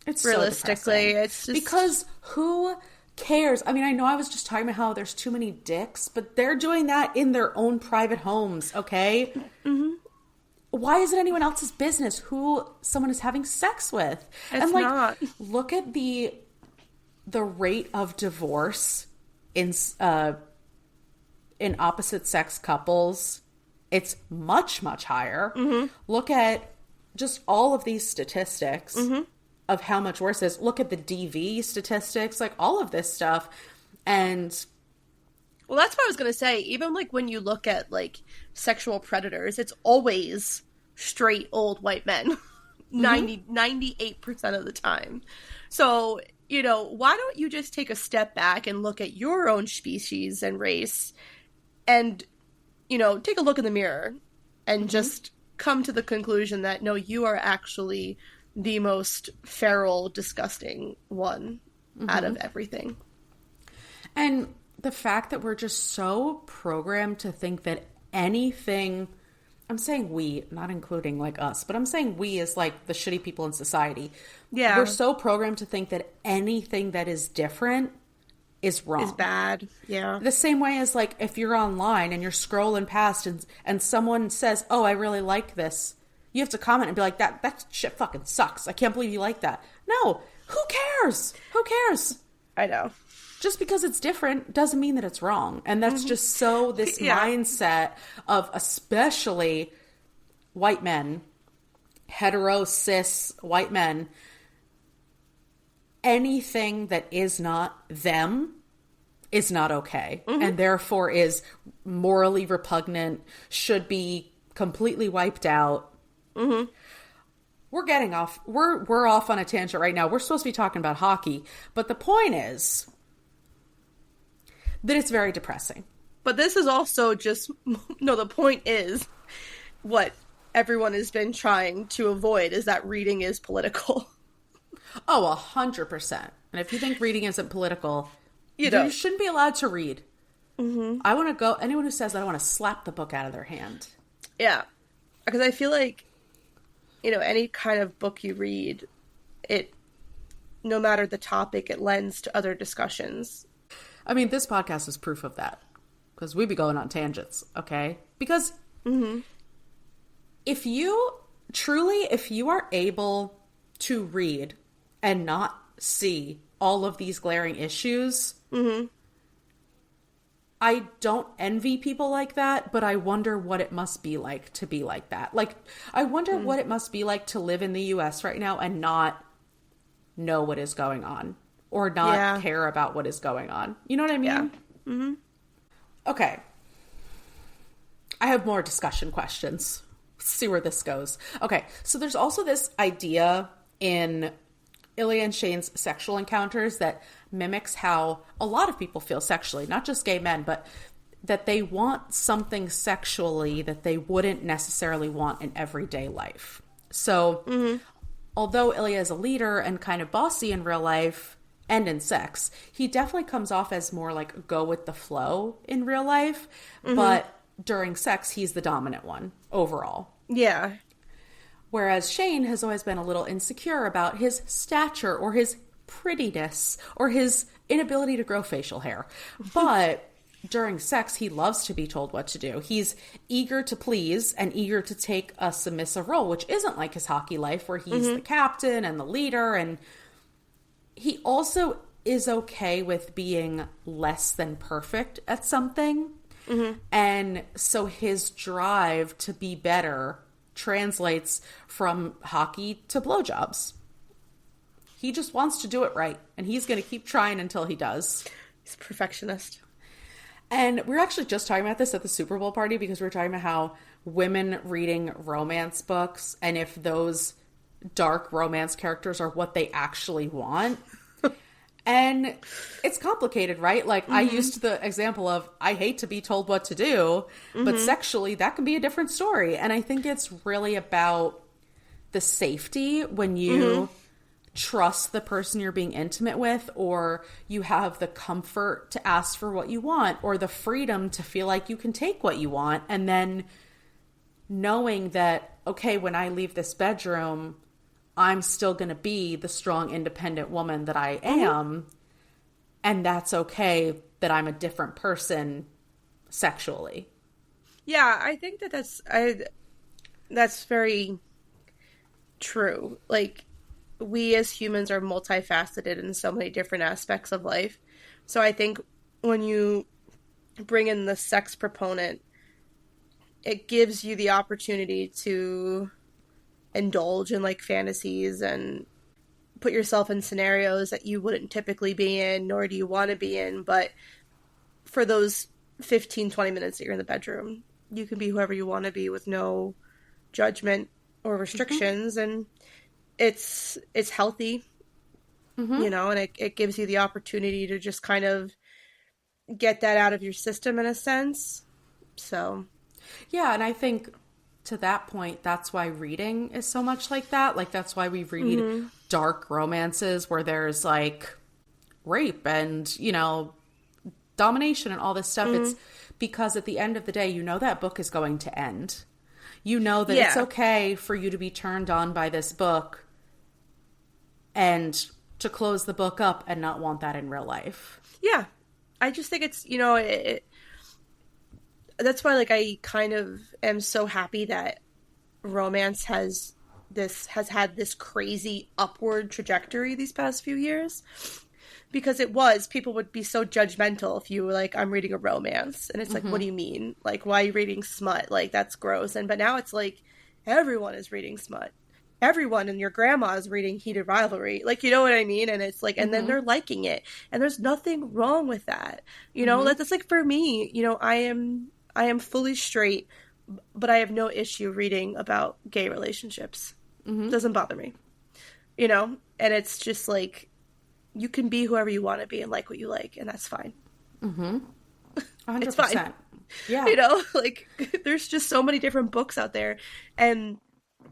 It's realistically, so it's just... because who cares? I mean, I know I was just talking about how there's too many dicks, but they're doing that in their own private homes, okay? Mm-hmm. Why is it anyone else's business who someone is having sex with? It's and, like, not. Look at the rate of divorce in opposite sex couples. It's much, much higher. Mm-hmm. Look at just all of these statistics of how much worse it is. Look at the DV statistics, like all of this stuff. And well, that's what I was going to say. Even like when you look at like sexual predators, it's always straight old white men 98% of the time. So, you know, why don't you just take a step back and look at your own species and race and, you know, take a look in the mirror and just come to the conclusion that, no, you are actually the most feral, disgusting one out of everything. And the fact that we're just so programmed to think that anything, I'm saying we, not including like us, but I'm saying we as like the shitty people in society. Yeah. We're so programmed to think that anything that is different is wrong. Is bad. Yeah. The same way as like if you're online and you're scrolling past and someone says, oh, I really like this. You have to comment and be like, that shit fucking sucks. I can't believe you like that. No. Who cares? Who cares? I know. Just because it's different doesn't mean that it's wrong. And that's just so this mindset of especially white men, hetero, cis white men, anything that is not them is not okay. And therefore is morally repugnant, should be completely wiped out. We're getting off. We're off on a tangent right now. We're supposed to be talking about hockey. But the point is that it's very depressing. But this is also just, no, the point is what everyone has been trying to avoid is that reading is political. Oh, 100%. And if you think reading isn't political, you shouldn't be allowed to read. I want to go, anyone who says that, I want to slap the book out of their hand. Yeah. Because I feel like, you know, any kind of book you read, it, no matter the topic, it lends to other discussions. I mean, this podcast is proof of that. Because we be going on tangents, okay? Because if you are able to read and not see all of these glaring issues, I don't envy people like that, but I wonder what it must be like to be like that. Like, I wonder what it must be like to live in the US right now and not know what is going on or not care about what is going on. You know what I mean? Yeah. Okay. I have more discussion questions. Let's see where this goes. Okay, so there's also this idea in Ilya and Shane's sexual encounters that mimics how a lot of people feel sexually, not just gay men, but that they want something sexually that they wouldn't necessarily want in everyday life. So, although Ilya is a leader and kind of bossy in real life and in sex, he definitely comes off as more like go with the flow in real life, but during sex, he's the dominant one overall. Yeah. Whereas Shane has always been a little insecure about his stature or his prettiness or his inability to grow facial hair. But during sex, he loves to be told what to do. He's eager to please and eager to take a submissive role, which isn't like his hockey life where he's the captain and the leader. And he also is okay with being less than perfect at something. And so his drive to be better translates from hockey to blowjobs. He just wants to do it right, and he's going to keep trying until he does. He's a perfectionist. And we were actually just talking about this at the Super Bowl party because we were talking about how women reading romance books and if those dark romance characters are what they actually want. And it's complicated, right? Like, I used the example of, I hate to be told what to do, but sexually, that can be a different story. And I think it's really about the safety when you trust the person you're being intimate with, or you have the comfort to ask for what you want, or the freedom to feel like you can take what you want. And then knowing that, okay, when I leave this bedroom, I'm still going to be the strong, independent woman that I am. And that's okay that I'm a different person sexually. Yeah, I think that that's very true. Like, we as humans are multifaceted in so many different aspects of life. So I think when you bring in the sex proponent, it gives you the opportunity to indulge in like fantasies and put yourself in scenarios that you wouldn't typically be in, nor do you want to be in. But for those 15-20 minutes that you're in the bedroom, you can be whoever you want to be with no judgment or restrictions. And it's healthy, you know, and it gives you the opportunity to just kind of get that out of your system in a sense. So yeah, and I think to that point, that's why reading is so much like that. Like, that's why we read dark romances where there's like rape and, you know, domination and all this stuff. It's because at the end of the day, you know that book is going to end. You know that it's okay for you to be turned on by this book and to close the book up and not want that in real life. Yeah. I just think it's, you know, that's why, like, I kind of am so happy that romance has had this crazy upward trajectory these past few years. Because people would be so judgmental if you were like, I'm reading a romance. And it's like, what do you mean? Like, why are you reading smut? Like, that's gross. But now it's like, everyone is reading smut. Everyone and your grandma is reading Heated Rivalry. Like, you know what I mean? And it's like, and then they're liking it. And there's nothing wrong with that. You know, that's like, for me, you know, I am fully straight, but I have no issue reading about gay relationships. Doesn't bother me. You know? And it's just like, you can be whoever you want to be and like what you like, and that's fine. 100%. It's fine. Yeah. You know, like, there's just so many different books out there, and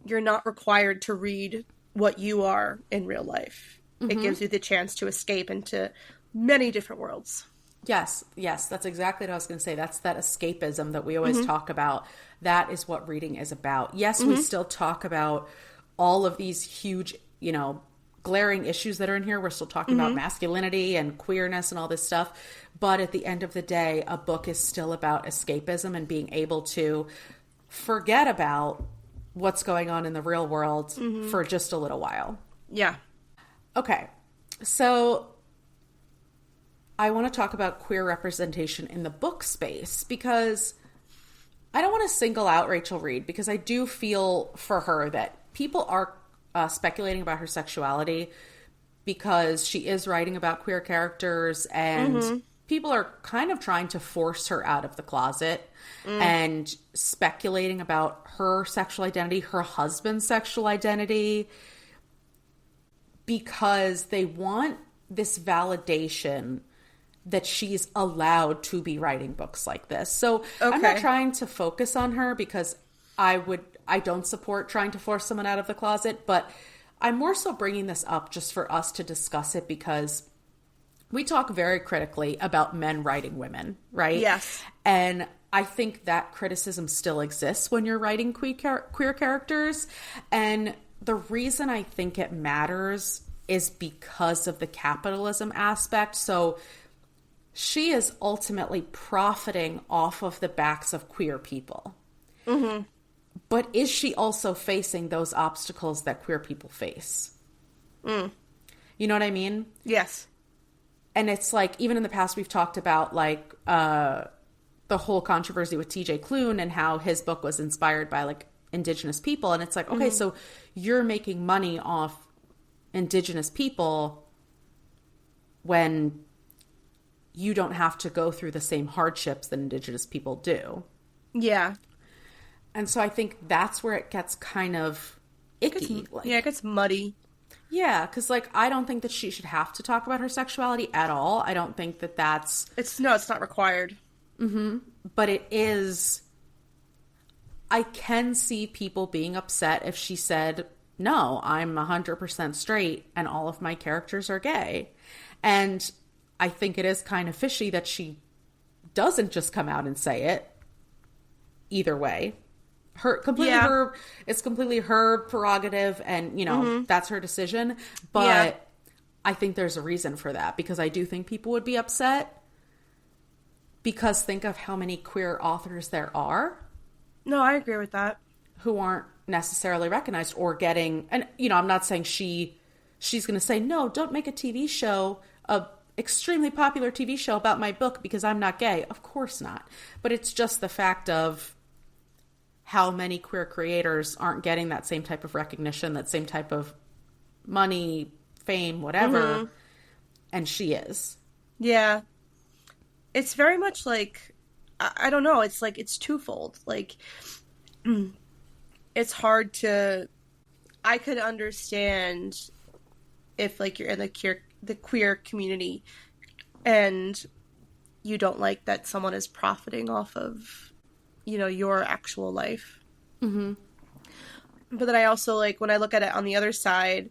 you're not required to read what you are in real life. It gives you the chance to escape into many different worlds. Yes, that's exactly what I was going to say. That's that escapism that we always talk about. That is what reading is about. Yes, we still talk about all of these huge, you know, glaring issues that are in here. We're still talking about masculinity and queerness and all this stuff. But at the end of the day, a book is still about escapism and being able to forget about what's going on in the real world for just a little while. Yeah. Okay. So I want to talk about queer representation in the book space because I don't want to single out Rachel Reid because I do feel for her that people are speculating about her sexuality because she is writing about queer characters and people are kind of trying to force her out of the closet and speculating about her sexual identity, her husband's sexual identity, because they want this validation that she's allowed to be writing books like this. So I'm not trying to focus on her because I don't support trying to force someone out of the closet, but I'm more so bringing this up just for us to discuss it because we talk very critically about men writing women, right? Yes. And I think that criticism still exists when you're writing queer characters. And the reason I think it matters is because of the capitalism aspect. So she is ultimately profiting off of the backs of queer people. But is she also facing those obstacles that queer people face? You know what I mean? Yes. And it's like, even in the past, we've talked about like the whole controversy with TJ Klune and how his book was inspired by like Indigenous people. And it's like, okay, so you're making money off Indigenous people when you don't have to go through the same hardships that Indigenous people do. Yeah. And so I think that's where it gets kind of icky. It gets muddy. Yeah, because, like, I don't think that she should have to talk about her sexuality at all. I don't think that that's... It's not required. Mm-hmm. But it is... I can see people being upset if she said, no, I'm 100% straight and all of my characters are gay. And I think it is kind of fishy that she doesn't just come out and say it either way. It's completely her prerogative, and that's her decision. But I think there's a reason for that, because I do think people would be upset, because think of how many queer authors there are. No, I agree with that. Who aren't necessarily recognized or getting, and I'm not saying she's going to say, no, don't make a TV show, a extremely popular TV show about my book because I'm not gay. Of course not. But it's just the fact of how many queer creators aren't getting that same type of recognition, that same type of money, fame, whatever. Mm-hmm. And she is. Yeah. It's very much like, I don't know. It's like, it's twofold. Like, it's hard to, I could understand if, like, you're in the queer community and you don't like that someone is profiting off of, your actual life. Mm-hmm. But then I also, like, when I look at it on the other side,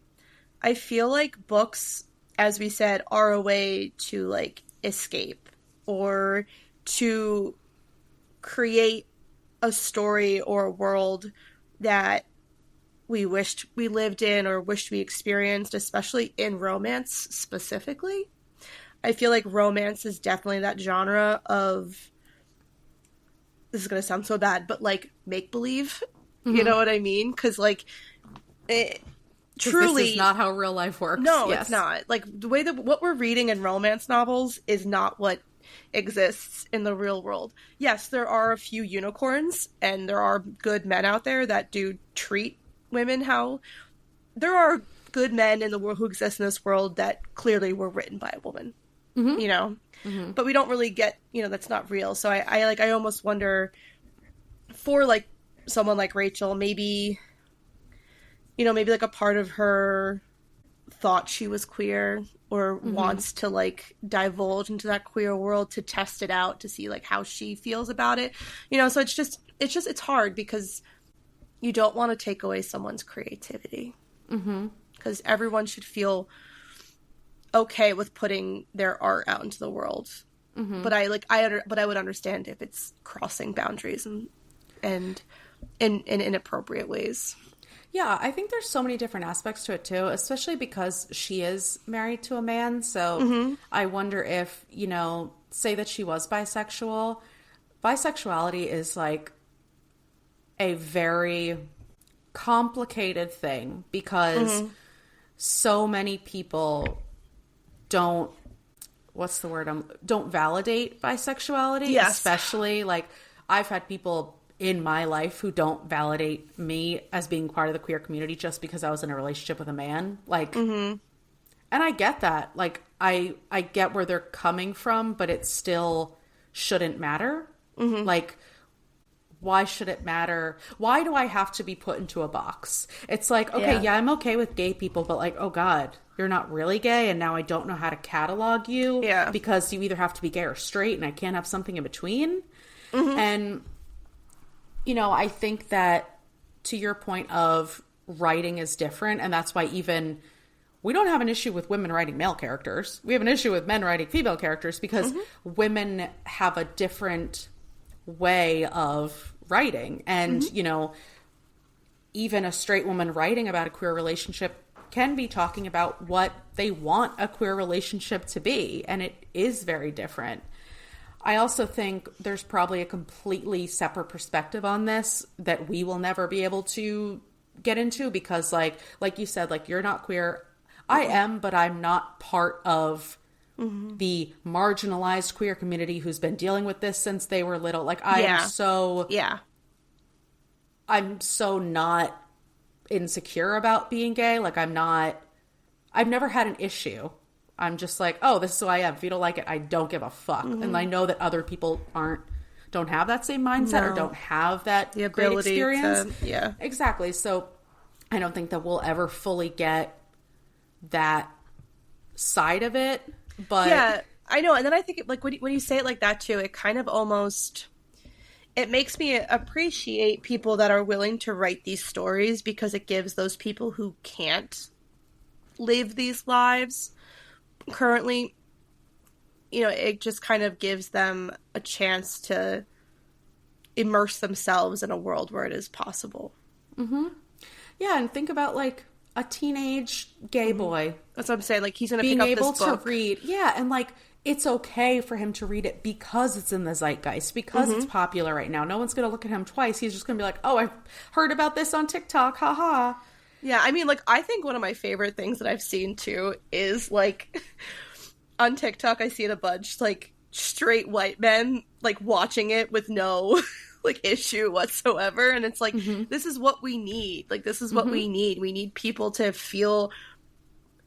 I feel like books, as we said, are a way to, like, escape or to create a story or a world that we wished we lived in or wished we experienced, especially in romance specifically. I feel like romance is definitely that genre of, this is going to sound so bad, but, like, make-believe. Mm-hmm. You know what I mean? Because, like, truly... This is not how real life works. No, yes. It's not. Like, the way that what we're reading in romance novels is not what exists in the real world. Yes, there are a few unicorns, and there are good men out there that do treat women how... There are good men in the world who exist in this world that clearly were written by a woman. Mm-hmm. Mm-hmm. But we don't really get, that's not real. So I almost wonder, for, like, someone like Rachel, maybe like a part of her thought she was queer or mm-hmm. wants to, like, divulge into that queer world to test it out, to see, like, how she feels about it. So it's hard because you don't want to take away someone's creativity. Mm-hmm. Because everyone should feel okay with putting their art out into the world. Mm-hmm. But I would understand if it's crossing boundaries and in inappropriate ways. Yeah, I think there's so many different aspects to it too, especially because she is married to a man. So mm-hmm. I wonder if, say that she was bisexual. Bisexuality is, like, a very complicated thing because mm-hmm. so many people don't validate bisexuality. Yes. Especially, like, I've had people in my life who don't validate me as being part of the queer community just because I was in a relationship with a man. Like, mm-hmm. and I get that. Like, I get where they're coming from, but it still shouldn't matter. Mm-hmm. Like, why should it matter? Why do I have to be put into a box? It's like, okay, yeah, I'm okay with gay people, but, like, oh God, you're not really gay, and now I don't know how to catalog you because you either have to be gay or straight, and I can't have something in between. Mm-hmm. And, I think that, to your point of writing is different, and that's why even we don't have an issue with women writing male characters. We have an issue with men writing female characters because mm-hmm. women have a different way of writing. And, mm-hmm. Even a straight woman writing about a queer relationship can be talking about what they want a queer relationship to be. And it is very different. I also think there's probably a completely separate perspective on this that we will never be able to get into because, like you said, like, you're not queer. Mm-hmm. I am, but I'm not part of mm-hmm. the marginalized queer community who's been dealing with this since they were little. Like, I'm so not insecure about being gay. Like, I've never had an issue I'm just like, oh, this is who I am. If you don't like it, I don't give a fuck. And I know that other people don't have that same mindset or don't have that the great ability experience. to, yeah. Exactly. So I don't think that we'll ever fully get that side of it. But yeah, I know. And then I think like when you say it like that too, it kind of almost, it makes me appreciate people that are willing to write these stories, because it gives those people who can't live these lives currently, it just kind of gives them a chance to immerse themselves in a world where it is possible. Yeah, and think about like a teenage gay boy. That's what I'm saying. Like, he's going to pick being up able this book. to read. Yeah, and like it's okay for him to read it because it's in the zeitgeist, because it's popular right now. No one's going to look at him twice. He's just going to be like, oh, I heard about this on TikTok. Haha. Yeah, I mean, like, I think one of my favorite things that I've seen too is like on TikTok, I see it a bunch, like straight white men like watching it with no like issue whatsoever, and it's like, this is what we need. Like, this is what we need. We need people to feel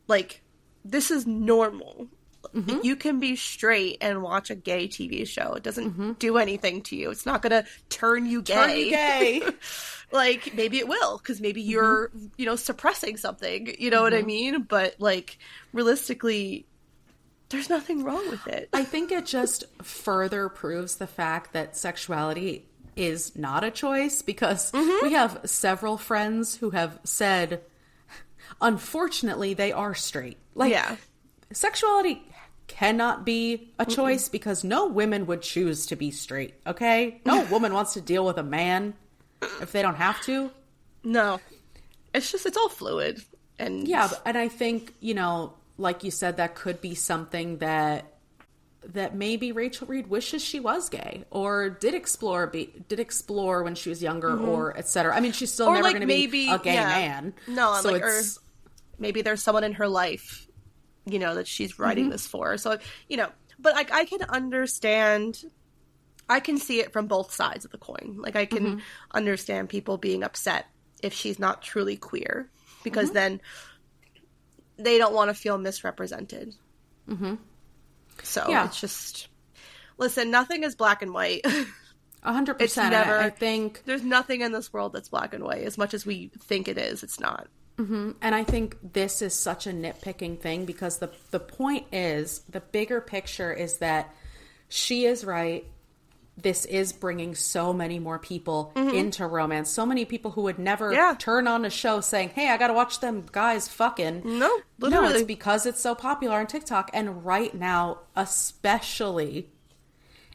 like this is normal. You can be straight and watch a gay TV show. It doesn't do anything to you. It's not gonna turn you gay. Like, maybe it will, because maybe you're suppressing something, you know what I mean? But like, realistically, there's nothing wrong with it. I think it just further proves the fact that sexuality is not a choice, because we have several friends who have said, unfortunately, they are straight. Like, sexuality cannot be a choice, because no women would choose to be straight, okay? No woman wants to deal with a man if they don't have to. No. It's all fluid. And yeah, and I think, like you said, that could be something that maybe Rachel Reid wishes she was gay, or did explore when she was younger, or etc. I mean, she's still never going to be a gay man. No, so like, or maybe there's someone in her life, that she's writing this for. So, but like, I can understand, I can see it from both sides of the coin. Like, I can understand people being upset if she's not truly queer, because then they don't want to feel misrepresented. So it's just, listen, nothing is black and white. 100%. It's never, I think there's nothing in this world that's black and white. As much as we think it is, it's not. And I think this is such a nitpicking thing, because the point is, the bigger picture is that she is right. This is bringing so many more people into romance. So many people who would never turn on a show saying, hey, I got to watch them guys fucking. No, literally. No, it's because it's so popular on TikTok. And right now, especially,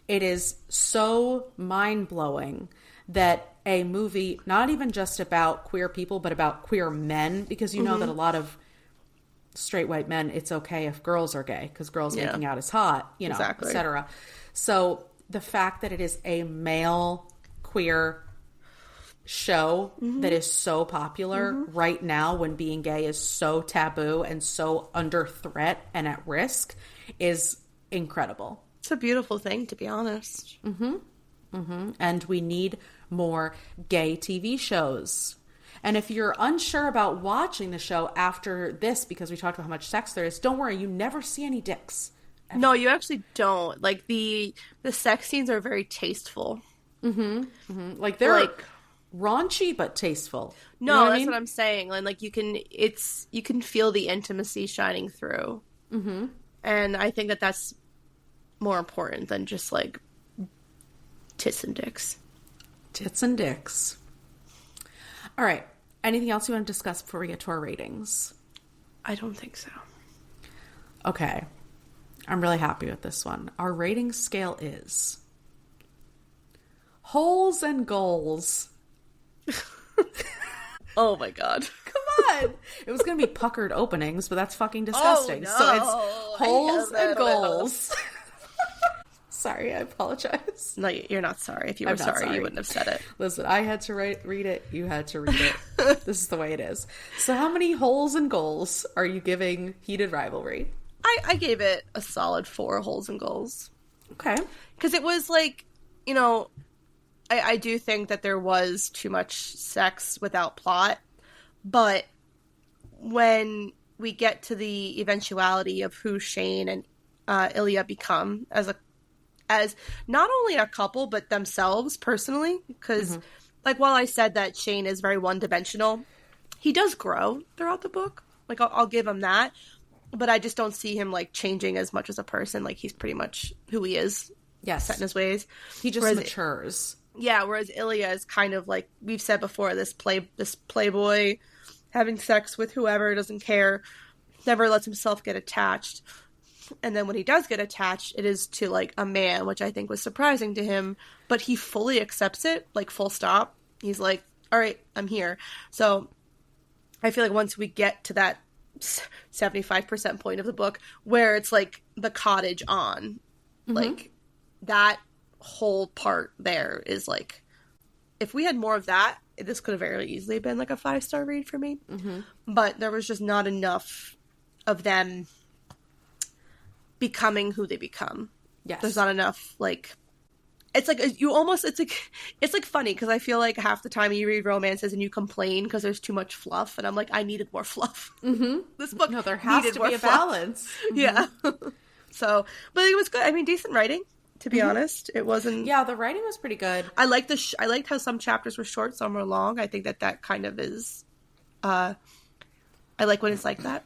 it is so mind-blowing that a movie, not even just about queer people, but about queer men, because you know that a lot of straight white men, it's okay if girls are gay, because girls making out is hot, exactly. etc. So the fact that it is a male queer show that is so popular right now, when being gay is so taboo and so under threat and at risk, is incredible. It's a beautiful thing, to be honest. And we need more gay TV shows. And if you're unsure about watching the show after this, because we talked about how much sex there is, don't worry, you never see any dicks. Ever. No, you actually don't. Like, the sex scenes are very tasteful. Like, they're like raunchy but tasteful. No, you know that's what I'm saying. And like, you can feel the intimacy shining through. And I think that that's more important than just like tits and dicks. Tits and dicks. All right. Anything else you want to discuss before we get to our ratings? I don't think so. Okay. I'm really happy with this one. Our rating scale is holes and goals. Oh my god. Come on. It was going to be puckered openings, but that's fucking disgusting. Oh, no. So it's holes and goals. Sorry, I apologize. No, you're not sorry. If you were sorry, you wouldn't have said it. Listen, I had to read it. You had to read it. This is the way it is. So how many holes and goals are you giving Heated Rivalry? I gave it a solid 4 holes and goals. Okay. Because it was like, I do think that there was too much sex without plot. But when we get to the eventuality of who Shane and Ilya become as not only a couple but themselves personally, because like while I said that Shane is very one-dimensional, he does grow throughout the book. Like I'll give him that, but I just don't see him like changing as much as a person. Like he's pretty much who he is. Yes, set in his ways. He just matures. Yeah, whereas Ilya is kind of like we've said before, this playboy having sex with whoever, doesn't care, never lets himself get attached. And then when he does get attached, it is to like a man, which I think was surprising to him, but he fully accepts it, like full stop. He's like, all right, I'm here. So I feel like once we get to that 75% point of the book where it's like the cottage on, like that whole part there is like, if we had more of that, this could have very easily been like a 5-star read for me. But there was just not enough of them becoming who they become. Yes. There's not enough, like, it's like it's like funny because I feel like half the time you read romances and you complain because there's too much fluff, and I'm like, I needed more fluff. This book, no, there has to be a fluff. balance. Yeah. So, but it was good. I mean, decent writing, to be honest. It wasn't. Yeah, the writing was pretty good. I liked I liked how some chapters were short, some were long. I think that kind of is. I like when it's like that,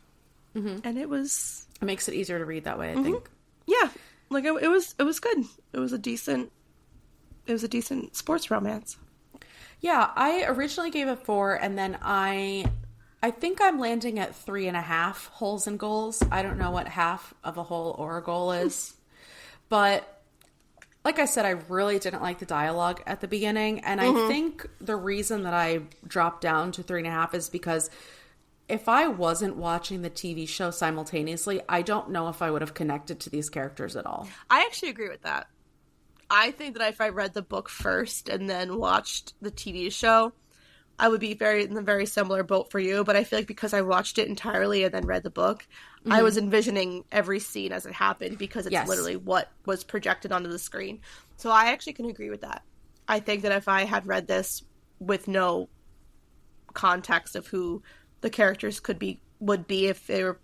and it was. It makes it easier to read that way, I think. Yeah, like it was good. It was a decent sports romance. Yeah, I originally gave it 4, and then I think I'm landing at 3.5 holes and goals. I don't know what half of a hole or a goal is, but like I said, I really didn't like the dialogue at the beginning, and I think the reason that I dropped down to 3.5 is because if I wasn't watching the TV show simultaneously, I don't know if I would have connected to these characters at all. I actually agree with that. I think that if I read the book first and then watched the TV show, I would be in the very similar boat for you. But I feel like because I watched it entirely and then read the book, I was envisioning every scene as it happened because it's literally what was projected onto the screen. So I actually can agree with that. I think that if I had read this with no context of who the characters would be if they were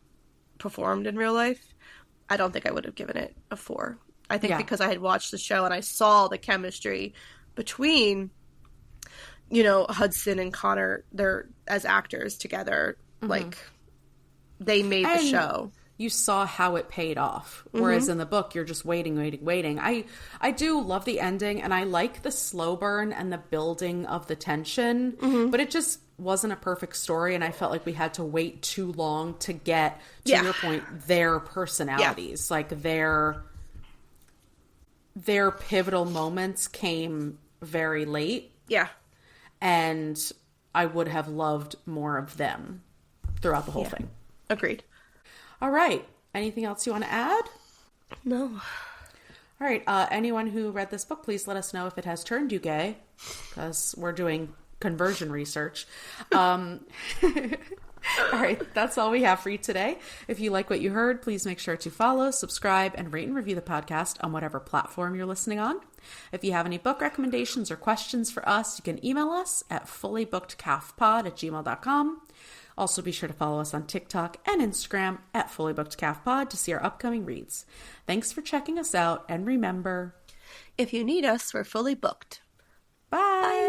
performed in real life, I don't think I would have given it a 4. I think because I had watched the show and I saw the chemistry between, Hudson and Connor, they're as actors together, like they made the show. You saw how it paid off. Whereas in the book, you're just waiting. I do love the ending, and I like the slow burn and the building of the tension, but it just wasn't a perfect story, and I felt like we had to wait too long to get, to your point, their personalities. Like their pivotal moments came very late. Yeah. And I would have loved more of them throughout the whole thing. Agreed. All right. Anything else you want to add? No. All right. Anyone who read this book, please let us know if it has turned you gay, because we're doing conversion research. All right. That's all we have for you today. If you like what you heard, please make sure to follow, subscribe, and rate and review the podcast on whatever platform you're listening on. If you have any book recommendations or questions for us, you can email us at fullybookedcalfpod@gmail.com. Also, be sure to follow us on TikTok and Instagram at fullybookedcalfpod to see our upcoming reads. Thanks for checking us out, and remember, if you need us, we're fully booked. Bye!